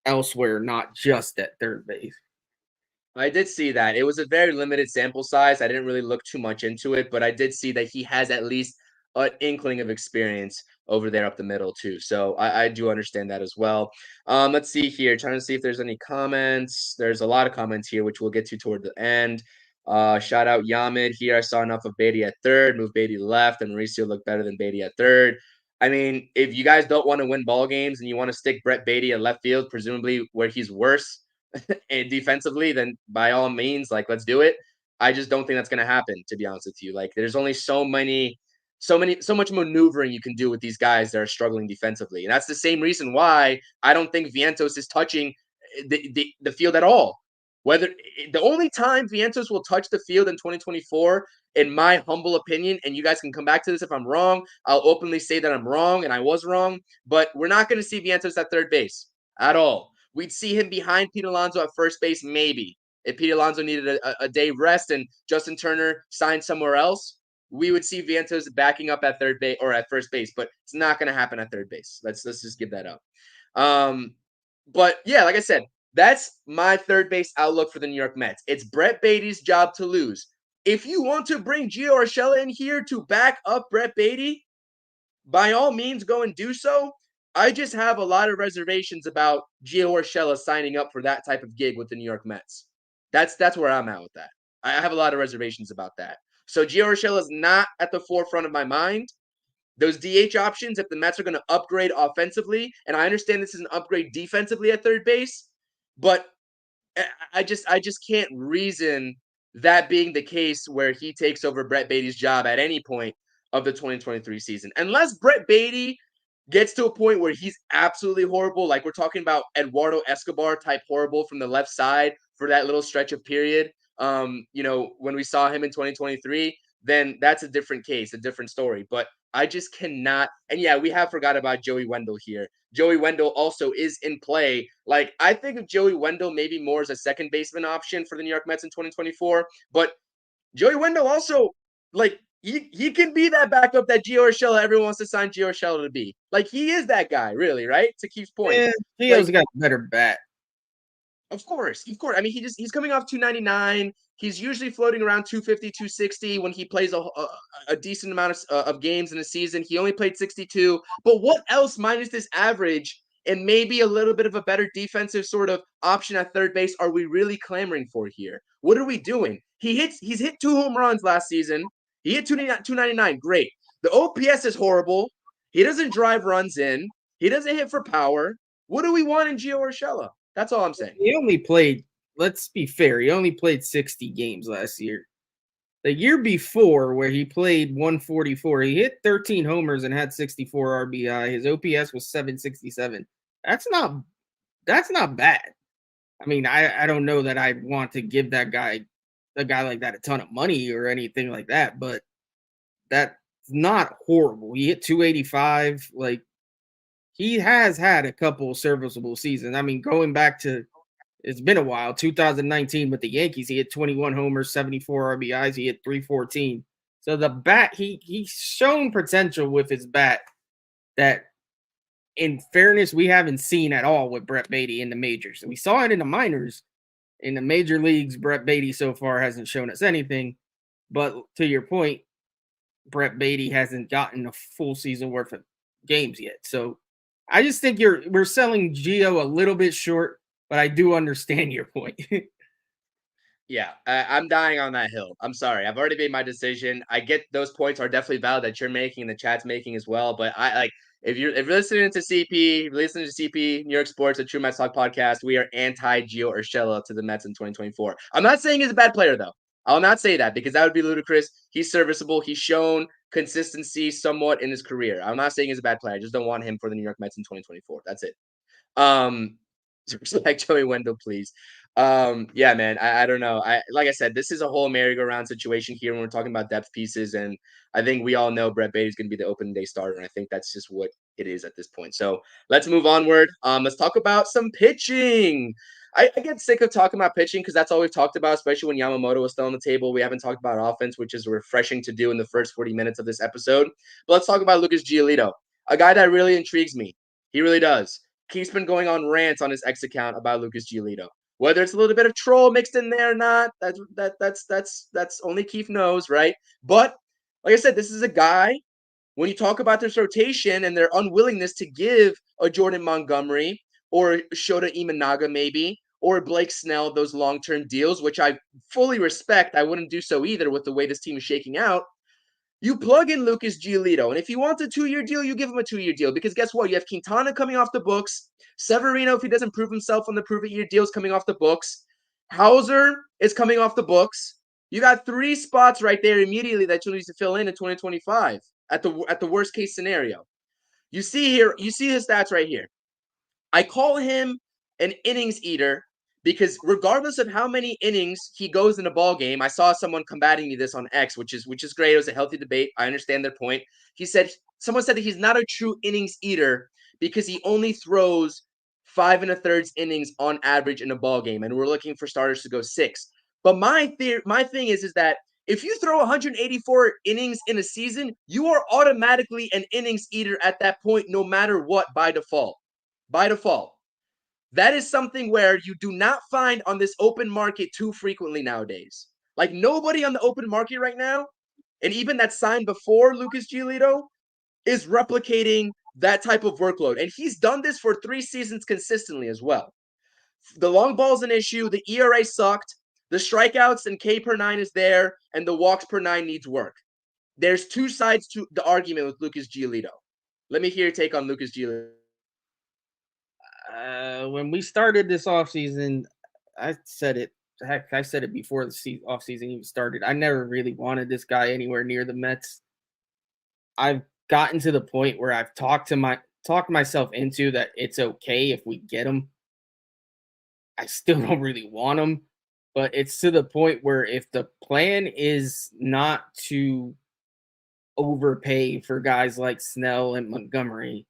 elsewhere, not just at third base. I did see that. It was a very limited sample size. I didn't really look too much into it, but I did see that he has at least an inkling of experience over there up the middle too. So I do understand that as well. Let's see here. Trying to see if there's any comments. There's a lot of comments here, which we'll get to toward the end. Shout out Yamid here. I saw enough of Beatty at third, move Beatty left, and Mauricio looked better than Beatty at third. I mean, if you guys don't want to win ball games and you want to stick Brett Beatty at left field, presumably where he's worse and defensively, then by all means, like let's do it. I just don't think that's going to happen, to be honest with you. Like there's only so much maneuvering you can do with these guys that are struggling defensively. And that's the same reason why I don't think Vientos is touching the field at all. Whether the only time Vientos will touch the field in 2024, in my humble opinion, and you guys can come back to this if I'm wrong, I'll openly say that I'm wrong and I was wrong, but we're not going to see Vientos at third base at all. We'd see him behind Pete Alonso at first base, maybe. If Pete Alonso needed a day rest and Justin Turner signed somewhere else, we would see Vientos backing up at third base or at first base, but it's not going to happen at third base. Let's just give that up. But yeah, like I said, that's my third base outlook for the New York Mets. It's Brett Baty's job to lose. If you want to bring Gio Urshela in here to back up Brett Baty, by all means, go and do so. I just have a lot of reservations about Gio Urshela signing up for that type of gig with the New York Mets. That's where I'm at with that. I have a lot of reservations about that. So Gio Urshela is not at the forefront of my mind. Those DH options, if the Mets are going to upgrade offensively, and I understand this is an upgrade defensively at third base, but I just can't reason that being the case where he takes over Brett Baty's job at any point of the 2023 season. Unless Brett Baty gets to a point where he's absolutely horrible, like we're talking about Eduardo Escobar type horrible from the left side for that little stretch of period, when we saw him in 2023, then that's a different case, a different story. But I just cannot. And yeah, we have forgot about Joey Wendell here. Joey Wendell also is in play. Like, I think of Joey Wendell maybe more as a second baseman option for the New York Mets in 2024. But Joey Wendell also, like, he can be that backup that Gio Urshela everyone wants to sign Gio Urshela to be. Like, he is that guy, really, right? To Keith's point. Yeah, Gio's got a better bat. Of course. I mean, he's coming off 299. He's usually floating around 250, 260 when he plays a decent amount of games in a season. He only played 62. But what else minus this average and maybe a little bit of a better defensive sort of option at third base are we really clamoring for here? What are we doing? He's hit 2 home runs last season. He hit 299. Great. The OPS is horrible. He doesn't drive runs in. He doesn't hit for power. What do we want in Gio Urshela? That's all I'm saying. He only played, let's be fair, he only played 60 games last year. The year before, where he played 144, he hit 13 homers and had 64 RBI. His OPS was 767. That's not bad. I mean, I don't know that I want to give a guy like that a ton of money or anything like that, but that's not horrible. He hit 285. Like, he has had a couple serviceable seasons. I mean, going back to, it's been a while, 2019 with the Yankees, he hit 21 homers, 74 RBIs, he hit 314. So the bat, he's shown potential with his bat that in fairness, we haven't seen at all with Brett Baty in the majors. We saw it in the minors. In the major leagues, Brett Baty so far hasn't shown us anything. But to your point, Brett Baty hasn't gotten a full season worth of games yet. So I just think we're selling Gio a little bit short, but I do understand your point. Yeah, I'm dying on that hill. I'm sorry. I've already made my decision. I get those points are definitely valid that you're making and the chat's making as well. But I like if you're listening to CP, if you're listening to CP, New York Sports, the True Mets Talk podcast, we are anti Gio Urshela to the Mets in 2024. I'm not saying he's a bad player though. I'll not say that because that would be ludicrous. He's serviceable. He's shown consistency somewhat in his career. I'm not saying he's a bad player. I just don't want him for the New York Mets in 2024. That's it. Respect Joey Wendell, please. Yeah, man, I don't know. Like I said, this is a whole merry-go-round situation here when we're talking about depth pieces, and I think we all know Brett Baty is going to be the opening day starter, and I think that's just what it is at this point. So let's move onward. Let's talk about some pitching. I get sick of talking about pitching because that's all we've talked about, especially when Yamamoto was still on the table. We haven't talked about offense, which is refreshing to do in the first 40 minutes of this episode. But let's talk about Lucas Giolito, a guy that really intrigues me. He really does. He's been going on rants on his X account about Lucas Giolito. Whether it's a little bit of troll mixed in there or not, that's only Keith knows, right? But like I said, this is a guy. When you talk about this rotation and their unwillingness to give a Jordan Montgomery or Shota Imanaga maybe or Blake Snell those long-term deals, which I fully respect, I wouldn't do so either with the way this team is shaking out. You plug in Lucas Giolito, and if he wants a 2-year deal, you give him a 2-year deal. Because guess what? You have Quintana coming off the books. Severino, if he doesn't prove himself on the prove-it-year deals, coming off the books. Hauser is coming off the books. You got 3 spots right there immediately that you'll need to fill in 2025 at the worst case scenario. You see his stats right here. I call him an innings eater because regardless of how many innings he goes in a ball game, I saw someone combating me this on X, which is great. It was a healthy debate. I understand their point. Someone said that he's not a true innings eater because he only throws 5 1/3 innings on average in a ball game, and we're looking for starters to go 6. But my thing is that if you throw 184 innings in a season, you are automatically an innings eater at that point, no matter what, by default. By default. That is something where you do not find on this open market too frequently nowadays. Like nobody on the open market right now, and even that signed before Lucas Giolito, is replicating that type of workload. And he's done this for 3 seasons consistently as well. The long ball's an issue. The ERA sucked. The strikeouts and K per 9 is there, and the walks per 9 needs work. There's 2 sides to the argument with Lucas Giolito. Let me hear your take on Lucas Giolito. When we started this offseason, I said it. Heck, I said it before the offseason even started. I never really wanted this guy anywhere near the Mets. I've gotten to the point where I've talked myself into that it's okay if we get him. I still don't really want him, but it's to the point where if the plan is not to overpay for guys like Snell and Montgomery,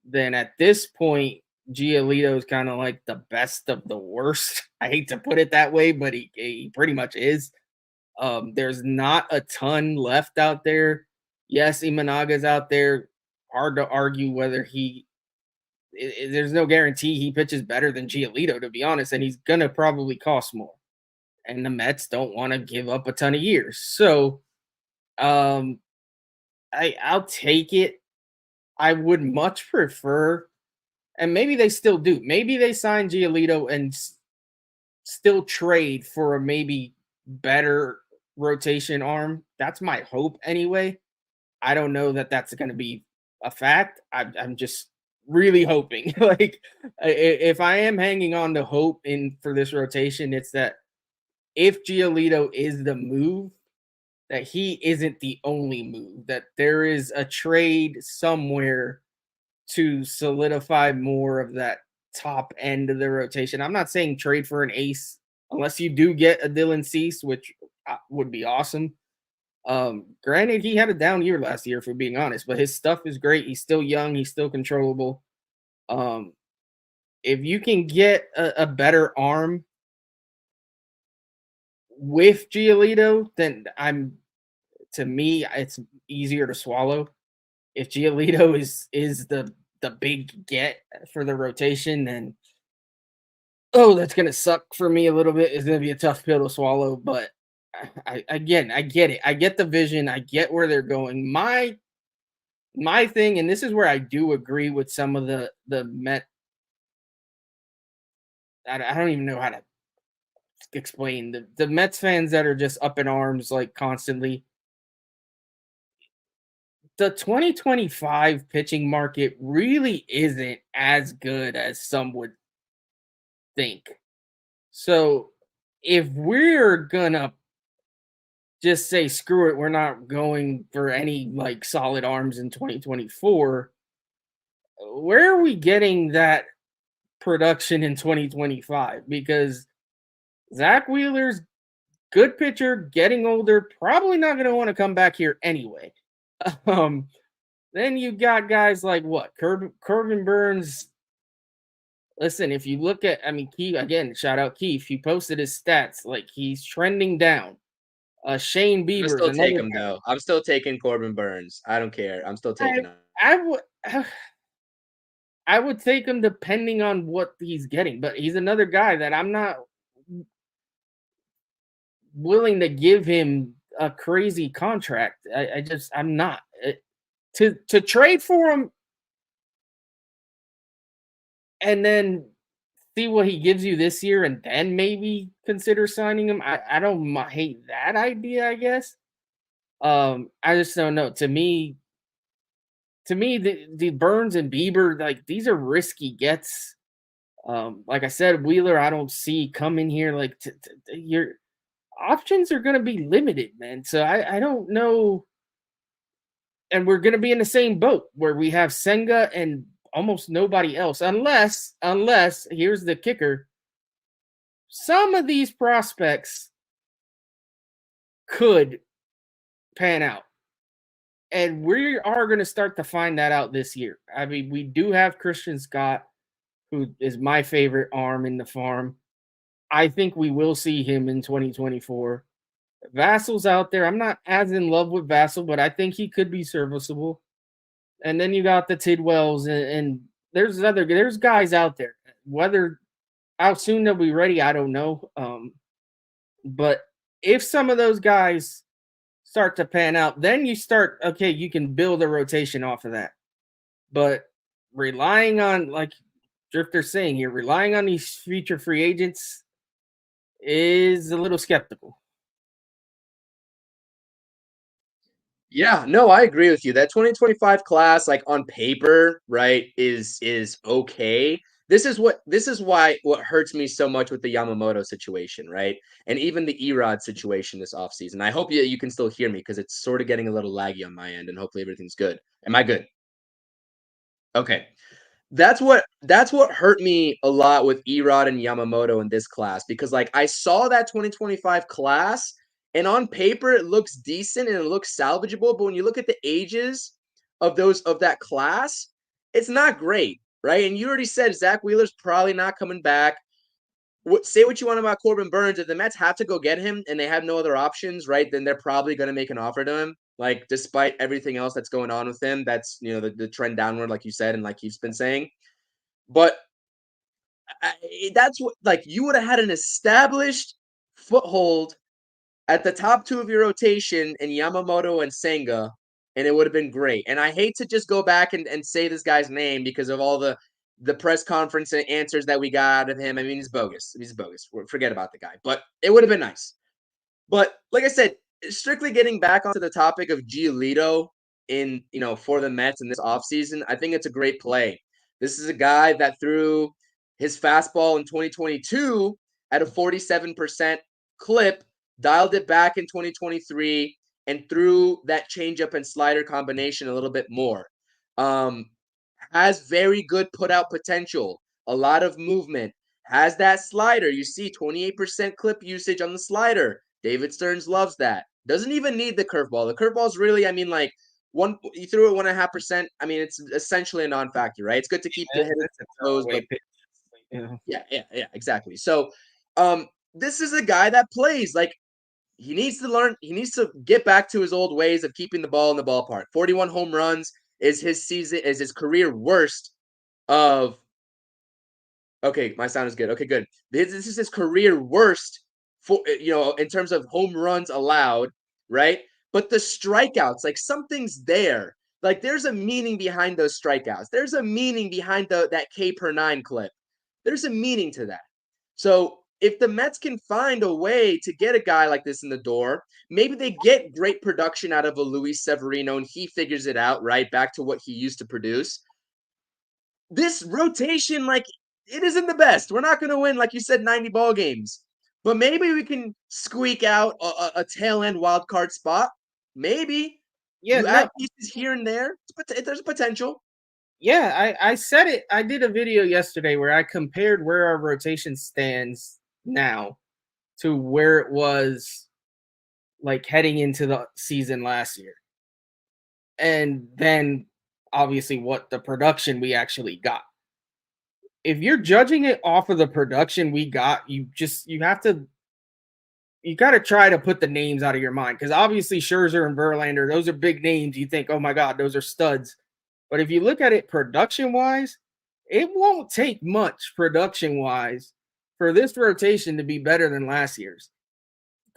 then at this point, Giolito is kind of like the best of the worst. I hate to put it that way, but he pretty much is. There's not a ton left out there. Yes, Imanaga's out there. Hard to argue whether there's no guarantee he pitches better than Giolito, to be honest, and he's going to probably cost more. And the Mets don't want to give up a ton of years. So I'll take it. I would much prefer, and maybe they still do, maybe they sign Giolito and still trade for a maybe better rotation arm. That's my hope anyway. I don't know that that's going to be a fact. I'm just really hoping. Like, if I am hanging on to hope for this rotation, it's that if Giolito is the move, that he isn't the only move, that there is a trade somewhere to solidify more of that top end of the rotation. I'm not saying trade for an ace unless you do get a Dylan Cease, which would be awesome. Granted, he had a down year last year, for being honest, but his stuff is great. He's still young. He's still controllable. If you can get a better arm with Giolito, then to me, it's easier to swallow. If Giolito is the the big get for the rotation, then that's gonna suck for me a little bit. It's gonna be a tough pill to swallow, but I get it. I get the vision. I get where they're going. My thing, and this is where I do agree with some of the Met. I don't even know how to explain the Mets fans that are just up in arms like constantly. The 2025 pitching market really isn't as good as some would think. So if we're gonna just say screw it, we're not going for any like solid arms in 2024, where are we getting that production in 2025? Because Zach Wheeler's good pitcher, getting older, probably not going to want to come back here anyway. Then you got guys like what? Corbin Burns. Listen, if you look at, Keith, again, shout out Keith. He posted his stats. Like, he's trending down. Shane Bieber. I'm still take him, though. I'm still taking Corbin Burns. I don't care. I'm still taking him. I would take him depending on what he's getting, but he's another guy that I'm not willing to give him a crazy contract. I'm not. To trade for him and then see what he gives you this year and then maybe consider signing him. I don't hate that idea, I guess. I just don't know. To me, the Burns and Bieber, like, these are risky gets. Like I said, Wheeler, I don't see coming here. Like, your options are going to be limited, man. So I don't know. And we're going to be in the same boat where we have Senga and almost nobody else, unless here's the kicker. Some of these prospects could pan out. And we are going to start to find that out this year. I mean, we do have Christian Scott, who is my favorite arm in the farm. I think we will see him in 2024. Vassal's out there. I'm not as in love with Vassal, but I think he could be serviceable. And then you got the Tidwells, and there's guys out there. Whether how soon they'll be ready, I don't know. But if some of those guys start to pan out, then you can build a rotation off of that. But relying on, like Drifter's saying here, relying on these future free agents is a little skeptical. Yeah, no, I agree with you. That 2025 class, like on paper, right, is okay. This is why what hurts me so much with the Yamamoto situation, right? And even the Erod situation this offseason. I hope you can still hear me because it's sort of getting a little laggy on my end, and hopefully everything's good. Am I good? Okay. That's what hurt me a lot with Erod and Yamamoto in this class, because like I saw that 2025 class and on paper it looks decent and it looks salvageable, but when you look at the ages of that class, it's not great, right? And you already said Zach Wheeler's probably not coming back. Say what you want about Corbin Burns. If the Mets have to go get him and they have no other options, right, then they're probably going to make an offer to him. Like, despite everything else that's going on with him, that's, the trend downward, like you said, and like he's been saying. But that's what, like, you would have had an established foothold at the top two of your rotation in Yamamoto and Senga, and it would have been great. And I hate to just go back and say this guy's name because of all the press conference answers that we got out of him. I mean, he's bogus. He's bogus. Forget about the guy. But it would have been nice. But like I said, strictly getting back onto the topic of Giolito for the Mets in this offseason, I think it's a great play. This is a guy that threw his fastball in 2022 at a 47% clip, dialed it back in 2023, and threw that changeup and slider combination a little bit more. Has very good put-out potential, a lot of movement, has that slider. You see 28% clip usage on the slider. David Stearns loves that. Doesn't even need the curveball. The curveball's really, you threw it 1.5%. I mean, it's essentially a non-factor, right? It's good to keep the hitter exposed, but yeah, exactly. So, this is a guy that plays like he needs to learn. He needs to get back to his old ways of keeping the ball in the ballpark. 41 home runs. is his career worst of. Okay, my sound is good. Okay, good. This is his career worst for in terms of home runs allowed, right? But the strikeouts, like something's there. Like there's a meaning behind those strikeouts. There's a meaning behind that K per 9 clip. There's a meaning to that. So if the Mets can find a way to get a guy like this in the door, maybe they get great production out of a Luis Severino and he figures it out, right? Back to what he used to produce. This rotation, like, it isn't the best. We're not going to win, like you said, 90 ball games. But maybe we can squeak out a tail end wild card spot. Maybe. Yeah, you add pieces here and there. There's potential. Yeah, I said it. I did a video yesterday where I compared where our rotation stands now to where it was like heading into the season last year. And then obviously what the production we actually got. If you're judging it off of the production we got, you got to try to put the names out of your mind, because obviously Scherzer and Verlander, those are big names. You think, oh my God, those are studs. But if you look at it production-wise, it won't take much production-wise for this rotation to be better than last year's.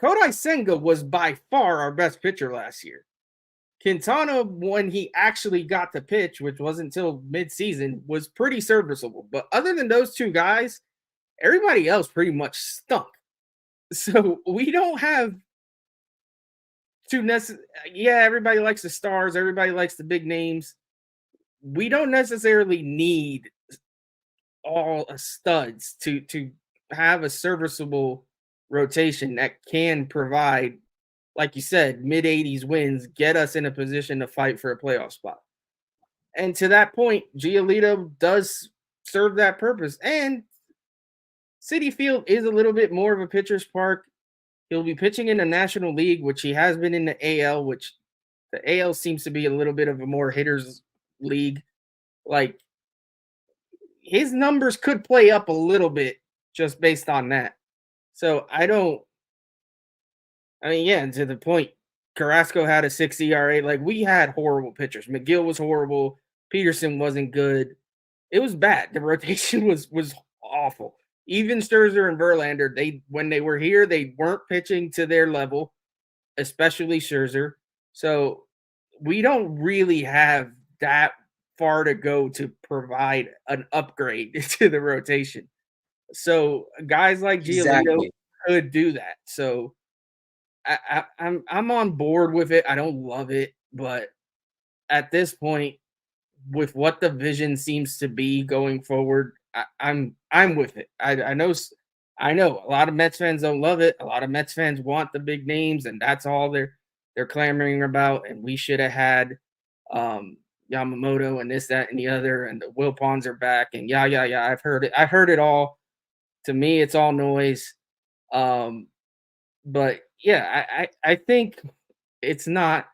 Kodai Senga was by far our best pitcher last year. Quintana, when he actually got to pitch, which wasn't until mid-season, was pretty serviceable. But other than those two guys, everybody else pretty much stunk. So we don't have everybody likes the stars. Everybody likes the big names. We don't necessarily need all studs to have a serviceable rotation that can provide, like you said, mid-80s wins, get us in a position to fight for a playoff spot. And to that point, Giolito does serve that purpose. And Citi Field is a little bit more of a pitcher's park. He'll be pitching in the National League, which he has been in the AL, which the AL seems to be a little bit of a more hitters league. Like, his numbers could play up a little bit just based on that. So to the point, Carrasco had a 6 ERA. Like, we had horrible pitchers. McGill was horrible. Peterson wasn't good. It was bad. The rotation was awful. Even Scherzer and Verlander, when they were here, they weren't pitching to their level, especially Scherzer. So we don't really have that far to go to provide an upgrade to the rotation. So guys like Giolito could do that. So I'm on board with it. I don't love it, but at this point, with what the vision seems to be going forward, I'm with it. I know a lot of Mets fans don't love it. A lot of Mets fans want the big names, and that's all they're clamoring about. And we should have had Yamamoto and this, that, and the other, and the Wilpons are back, and yeah. I've heard it all. To me, it's all noise. But yeah, I think it's not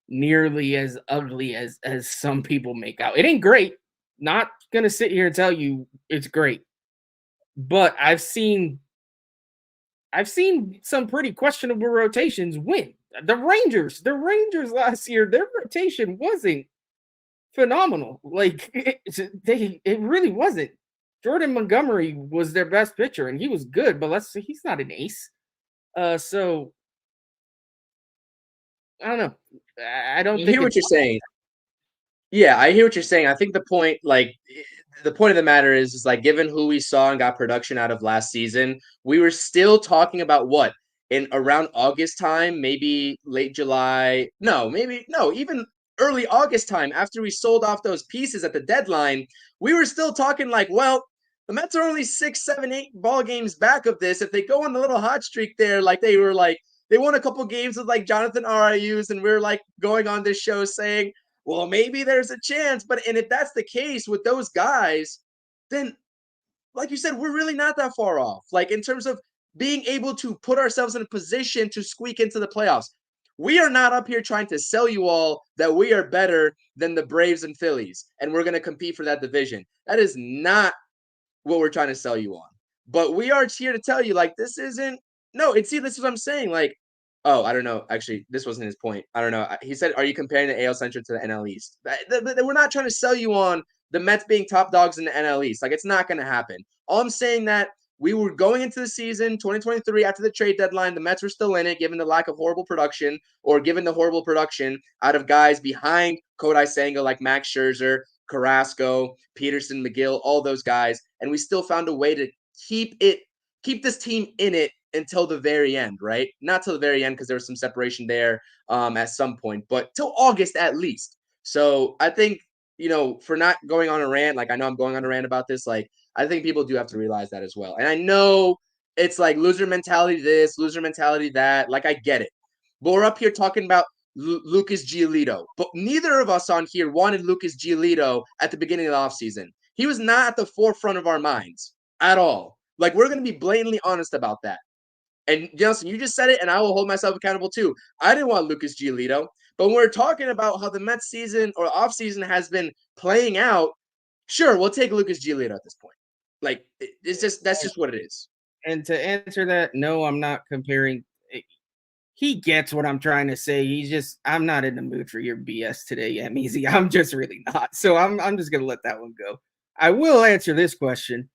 nearly as ugly as some people make out. It ain't great. Not gonna sit here and tell you it's great, but I've seen some pretty questionable rotations win. The Rangers last year, their rotation wasn't phenomenal. Like, it really wasn't. Jordan Montgomery was their best pitcher, and he was good, but he's not an ace. So I don't know. I don't think hear what you're saying. Yeah, I hear what you're saying. I think the point of the matter is like, given who we saw and got production out of last season, we were still talking about what in around August time, maybe late July. Even early August time, after we sold off those pieces at the deadline, we were still talking like, well, the Mets are only 6, 7, 8 ball games back of this. If they go on the little hot streak there, like they won a couple games with like Jonathan RIUs, and we're like going on this show saying, well, maybe there's a chance. And if that's the case with those guys, then, like you said, we're really not that far off. Like, in terms of being able to put ourselves in a position to squeak into the playoffs. We are not up here trying to sell you all that we are better than the Braves and Phillies, and we're going to compete for that division. That is not what we're trying to sell you on. But we are here to tell you, like, this is what I'm saying. Like, Oh, I don't know. Actually, this wasn't his point. I don't know. He said, "Are you comparing the AL Central to the NL East?" We're not trying to sell you on the Mets being top dogs in the NL East. Like, it's not going to happen. All I'm saying that we were going into the season 2023 after the trade deadline. The Mets were still in it, given the lack of horrible production, or given the horrible production out of guys behind Kodai Senga like Max Scherzer, Carrasco, Peterson, McGill, all those guys, and we still found a way to keep this team in it until the very end, right? Not till the very end because there was some separation there at some point, but till August at least. So I think, for not going on a rant, like I know I'm going on a rant about this, like I think people do have to realize that as well. And I know it's like loser mentality this, loser mentality that, like I get it. But we're up here talking about Lucas Giolito, but neither of us on here wanted Lucas Giolito at the beginning of the offseason. He was not at the forefront of our minds at all. Like, we're going to be blatantly honest about that. And Nelson, you just said it, and I will hold myself accountable too. I didn't want Lucas Giolito, but when we're talking about how the Mets season or offseason has been playing out, sure, we'll take Lucas Giolito at this point. Like, that's just what it is. And to answer that, no, I'm not comparing. He gets what I'm trying to say. I'm not in the mood for your BS today, Easy. I'm just really not. So I'm just gonna let that one go. I will answer this question.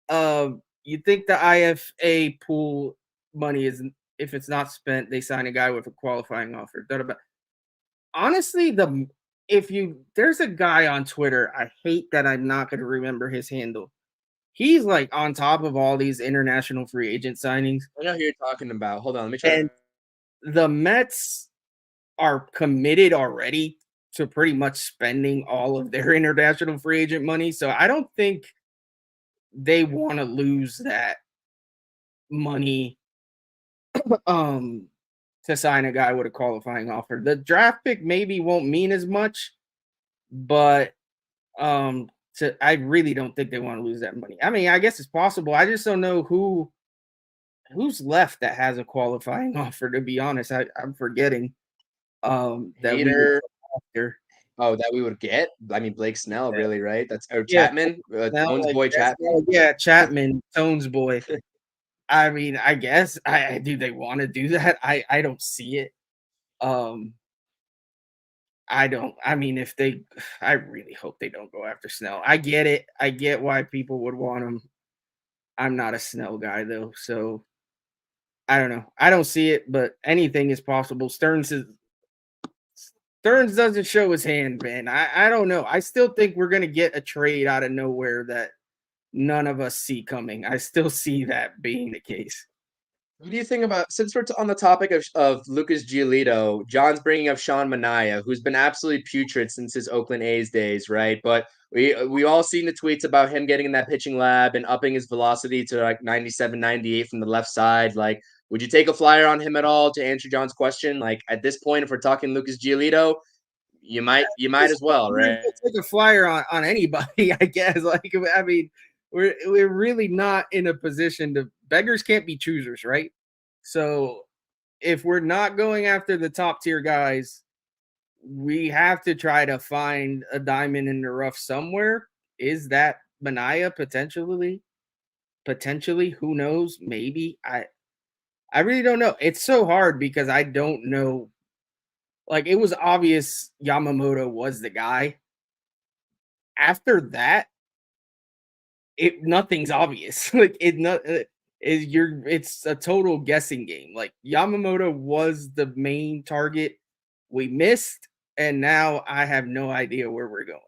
You think the IFA pool money is, if it's not spent, they sign a guy with a qualifying offer? Honestly, there's a guy on Twitter, I hate that I'm not going to remember his handle. He's like on top of all these international free agent signings. I know who you're talking about. Hold on, let me try. And the Mets are committed already to pretty much spending all of their international free agent money. So I don't think they want to lose that money to sign a guy with a qualifying offer. The draft pick maybe won't mean as much, but I really don't think they want to lose that money. I mean, I guess it's possible. I just don't know who's left that has a qualifying offer, to be honest. I'm forgetting that we would get. I mean, Blake Snell, really, right? That's Chapman, Tone's boy Chapman. Yeah, Chapman, Tone's boy. I mean, I guess do they want to do that? I don't see it. I don't. I mean, I really hope they don't go after Snell. I get it. I get why people would want him. I'm not a Snell guy though, so I don't know. I don't see it, but anything is possible. Stearns doesn't show his hand, man. I don't know. I still think we're gonna get a trade out of nowhere that none of us see coming. I still see that being the case. What do you think about, since we're on the topic of Lucas Giolito, John's bringing up Sean Manaea, who's been absolutely putrid since his Oakland A's days, right? But we all seen the tweets about him getting in that pitching lab and upping his velocity to like 97, 98 from the left side. Like, would you take a flyer on him at all, to answer John's question? Like, at this point, if we're talking Lucas Giolito, you might as well, right? Take a flyer on anybody, I guess. Like, I mean, we're really not in a position to, beggars can't be choosers, right? So if we're not going after the top tier guys, we have to try to find a diamond in the rough somewhere. Is that Manaea potentially? Who knows? Maybe. I really don't know. It's so hard because I don't know. Like, it was obvious Yamamoto was the guy. After that, nothing's obvious. Like, it's a total guessing game. Like, Yamamoto was the main target we missed, and now I have no idea where we're going.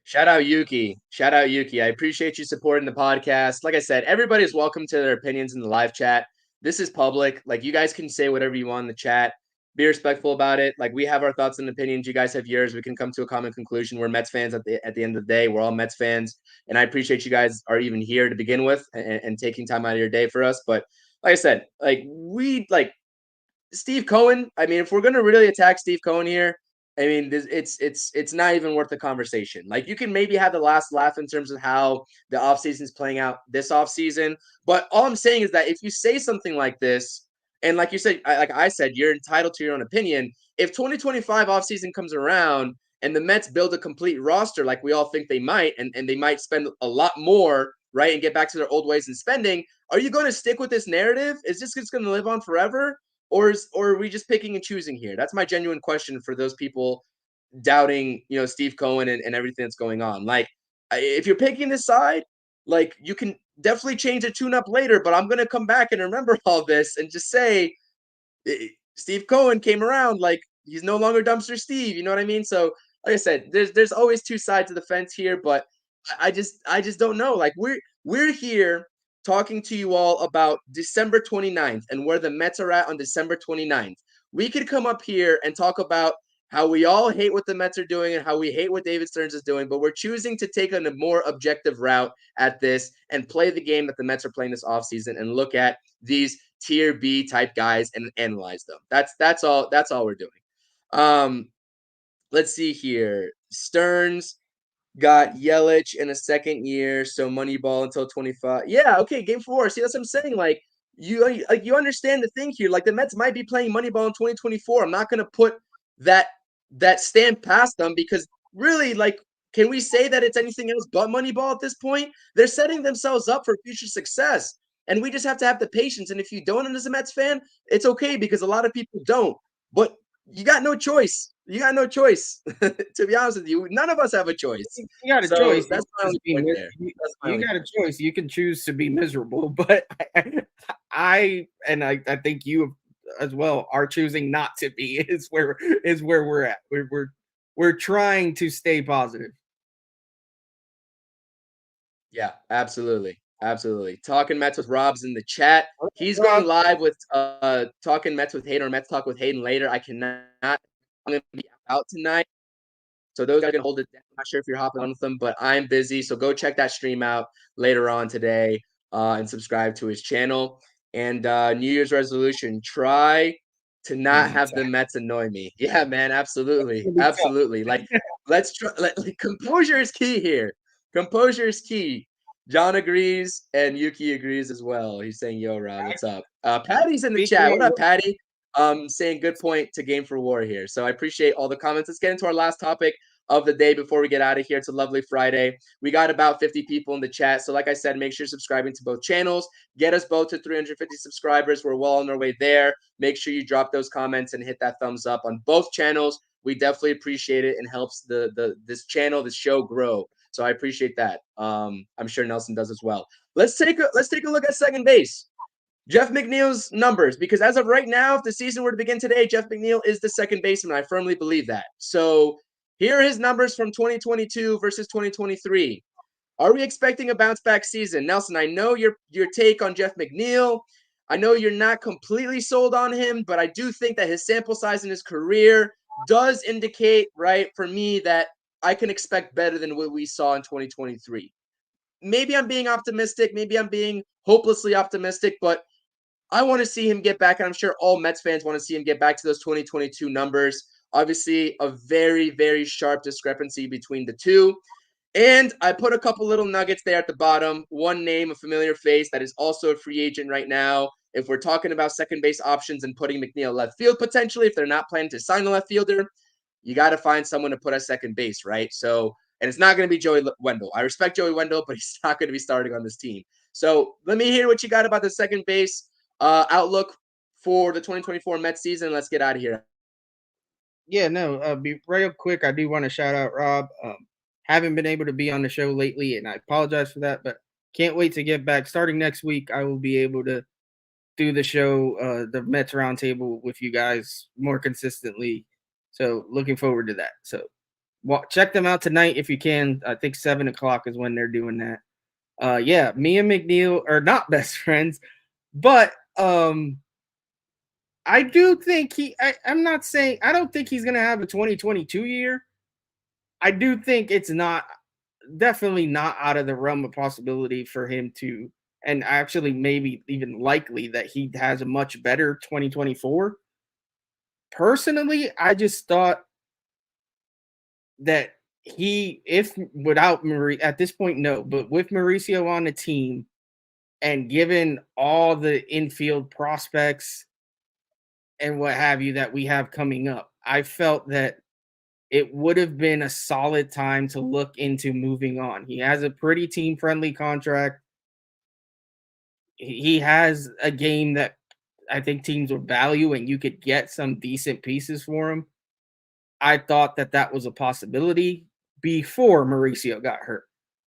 Shout out Yuki. I appreciate you supporting the podcast. Like I said, everybody's welcome to their opinions in the live chat. This is public. Like, you guys can say whatever you want in the chat. Be respectful about it. Like, we have our thoughts and opinions. You guys have yours. We can come to a common conclusion. We're Mets fans at the end of the day. We're all Mets fans. And I appreciate you guys are even here to begin with and taking time out of your day for us. But like I said, Steve Cohen. I mean, if we're going to really attack Steve Cohen here, I mean, it's not even worth the conversation. Like, you can maybe have the last laugh in terms of how the offseason is playing out this offseason. But all I'm saying is that if you say something like this, and like you said, like I said, you're entitled to your own opinion. If 2025 offseason comes around and the Mets build a complete roster like we all think they might, and they might spend a lot more, right, and get back to their old ways in spending, are you going to stick with this narrative? Is this just going to live on forever? Or are we just picking and choosing here? That's my genuine question for those people doubting, Steve Cohen and everything that's going on. Like, if you're picking this side, like, you can definitely change the tune up later, but I'm going to come back and remember all this and just say, Steve Cohen came around, like, he's no longer Dumpster Steve. You know what I mean? So, like I said, there's always two sides of the fence here, but I just don't know. Like, we're here talking to you all about December 29th and where the Mets are at on December 29th. We could come up here and talk about how we all hate what the Mets are doing and how we hate what David Stearns is doing, but we're choosing to take a more objective route at this and play the game that the Mets are playing this offseason and look at these tier B type guys and analyze them. That's all we're doing. Let's see here. Stearns got Yelich in a second year, so Moneyball until 25. Yeah, okay, game 4. See, that's what I'm saying. Like, you understand the thing here. Like, the Mets might be playing Moneyball in 2024. I'm not gonna put that stamp past them because really, like, can we say that it's anything else but Moneyball at this point? They're setting themselves up for future success. And we just have to have the patience. And if you don't, as a Mets fan, it's okay because a lot of people don't. But you got no choice. You got no choice. To be honest with you, none of us have a choice. You got a choice. That's my only point there. You got a choice. You can choose to be miserable, but I think you as well are choosing not to be. Is where we're at. We're trying to stay positive. Yeah, absolutely. Absolutely. Talking Mets with Rob's in the chat. He's going live with Talking Mets with Hayden or Mets Talk with Hayden later. I cannot. I'm going to be out tonight. So those guys can hold it down. I'm not sure if you're hopping on with them, but I'm busy. So go check that stream out later on today and subscribe to his channel. And New Year's resolution, try to not have the Mets annoy me. Yeah, man, absolutely. Absolutely. Like, let's try. Composure is key here. Composure is key. John agrees, and Yuki agrees as well. He's saying, yo, Rob, what's up? Patty's in the chat. What up, Patty? Saying good point to Game for War here. So I appreciate all the comments. Let's get into our last topic of the day before we get out of here. It's a lovely Friday. We got about 50 people in the chat. So like I said, make sure you're subscribing to both channels. Get us both to 350 subscribers. We're well on our way there. Make sure you drop those comments and hit that thumbs up on both channels. We definitely appreciate it and helps this channel, this show grow. So I appreciate that. I'm sure Nelson does as well. Let's take a look at second base. Jeff McNeil's numbers, because as of right now, if the season were to begin today, Jeff McNeil is the second baseman. I firmly believe that. So here are his numbers from 2022 versus 2023. Are we expecting a bounce back season? Nelson, I know your take on Jeff McNeil. I know you're not completely sold on him, but I do think that his sample size in his career does indicate, right, for me that I can expect better than what we saw in 2023. Maybe I'm being optimistic. Maybe I'm being hopelessly optimistic, but I want to see him get back. And I'm sure all Mets fans want to see him get back to those 2022 numbers. Obviously, a very, very sharp discrepancy between the two. And I put a couple little nuggets there at the bottom. One name, a familiar face that is also a free agent right now. If we're talking about second base options and putting McNeil left field potentially, if they're not planning to sign a left fielder, you got to find someone to put at second base, right? So, and it's not going to be Joey Wendell. I respect Joey Wendell, but he's not going to be starting on this team. So let me hear what you got about the second base outlook for the 2024 Mets season. Let's get out of here. Yeah, no, be real quick. I do want to shout out Rob. Haven't been able to be on the show lately, and I apologize for that, but can't wait to get back. Starting next week, I will be able to do the show, the Mets Roundtable with you guys more consistently. So looking forward to that. So check them out tonight if you can. I think 7 o'clock is when they're doing that. Yeah, me and McNeil are not best friends, but I do think I'm not saying I don't think he's gonna have a 2022 year. I do think it's definitely not out of the realm of possibility for him to, and actually maybe even likely that he has a much better 2024. Personally, I just thought that at this point, no, but with Mauricio on the team and given all the infield prospects and what have you that we have coming up, I felt that it would have been a solid time to look into moving on. He has a pretty team-friendly contract. he has a game that I think teams would value, and you could get some decent pieces for him. I thought that was a possibility before Mauricio got hurt.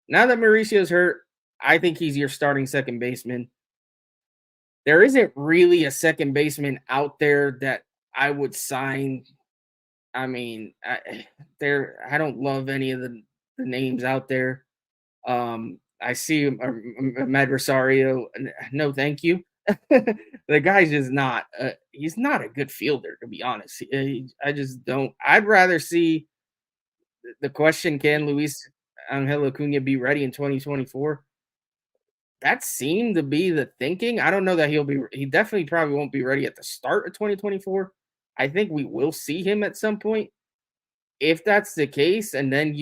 Now that Mauricio's hurt, I think he's your starting second baseman. There isn't really a second baseman out there that I would sign. I mean, I don't love any of the names out there. I see Ahmed Rosario. No, thank you. The guy's just not. He's not a good fielder, to be honest. I just don't. I'd rather see the question: can Luis Angel Acuna be ready in 2024? That seemed to be the thinking. I don't know that he definitely probably won't be ready at the start of 2024. I think we will see him at some point. If that's the case, and then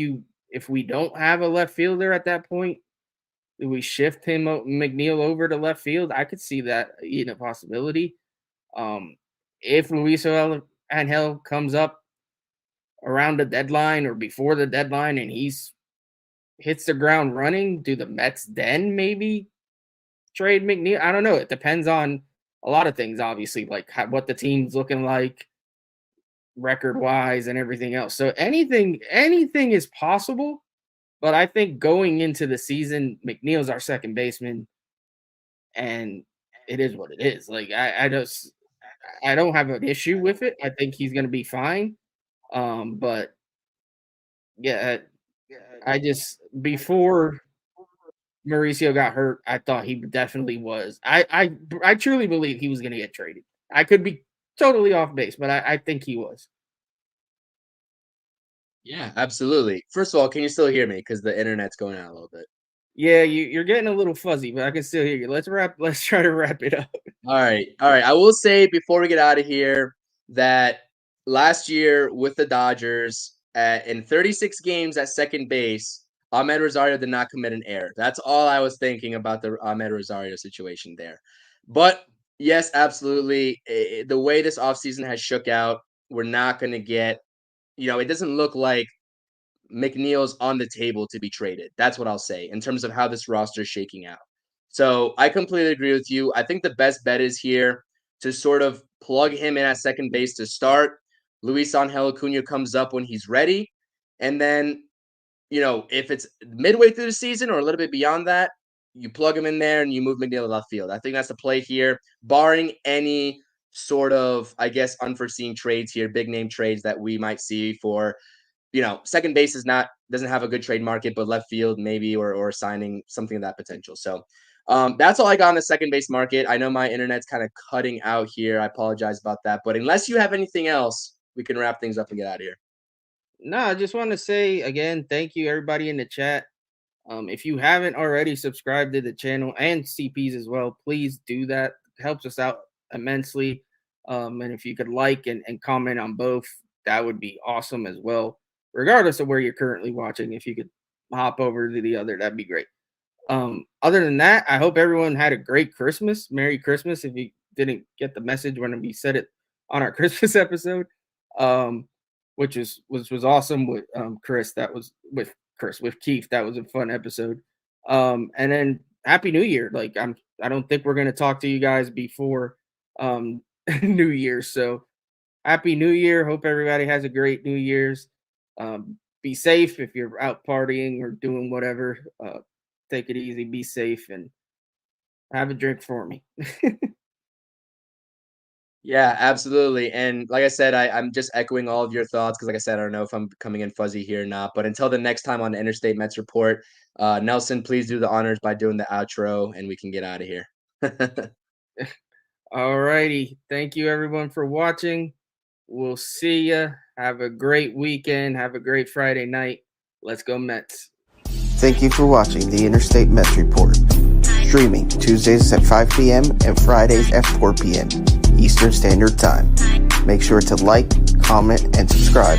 if we don't have a left fielder at that point, do we shift McNeil over to left field? I could see that being a possibility. If Luis Angel comes up around the deadline or before the deadline and hits the ground running, do the Mets then maybe trade McNeil? I don't know. It depends on a lot of things, obviously, like what the team's looking like record-wise and everything else. So anything is possible. But I think going into the season, McNeil's our second baseman, and it is what it is. Like I don't have an issue with it. I think he's going to be fine. But yeah, I just before Mauricio got hurt, I thought he definitely was. I truly believe he was going to get traded. I could be totally off base, but I think he was. Yeah, absolutely. First of all, can you still hear me? Because the internet's going out a little bit. Yeah, you're getting a little fuzzy, but I can still hear you. Let's try to wrap it up. All right. I will say before we get out of here that last year with the Dodgers, in 36 games at second base, Ahmed Rosario did not commit an error. That's all I was thinking about the Ahmed Rosario situation there. But yes, absolutely. The way this offseason has shook out, we're not going to get, it doesn't look like McNeil's on the table to be traded. That's what I'll say in terms of how this roster is shaking out. So I completely agree with you. I think the best bet is here to sort of plug him in at second base to start. Luis Angel Acuna comes up when he's ready. And then, if it's midway through the season or a little bit beyond that, you plug him in there and you move McNeil to left field. I think that's the play here, barring any sort of, I guess, unforeseen trades here, big name trades that we might see for, second base doesn't have a good trade market, but left field maybe, or signing something of that potential. So that's all I got on the second base market. I know my internet's kind of cutting out here. I apologize about that. But unless you have anything else, we can wrap things up and get out of here. No, I just want to say again, thank you everybody in the chat. If you haven't already subscribed to the channel and CPs as well, please do that. It helps us out immensely. And if you could like and comment on both, that would be awesome as well. Regardless of where you're currently watching, if you could hop over to the other, that'd be great. Other than that, I hope everyone had a great Christmas. Merry Christmas if you didn't get the message when we said it on our Christmas episode, which was awesome with Chris. That was with Keith. That was a fun episode. And then Happy New Year. Like I don't think we're gonna talk to you guys before New Year's. So Happy New Year. Hope everybody has a great New Year's. Be safe if you're out partying or doing whatever. Take it easy, be safe, and have a drink for me. Yeah, absolutely. And like I said, I'm just echoing all of your thoughts because, like I said, I don't know if I'm coming in fuzzy here or not. But until the next time on the Interstate Mets Report, Nelson, please do the honors by doing the outro, and we can get out of here. All righty. Thank you, everyone, for watching. We'll see you. Have a great weekend. Have a great Friday night. Let's go Mets. Thank you for watching the Interstate Mets Report. Streaming Tuesdays at 5 p.m. and Fridays at 4 p.m. Eastern Standard Time. Make sure to like, comment, and subscribe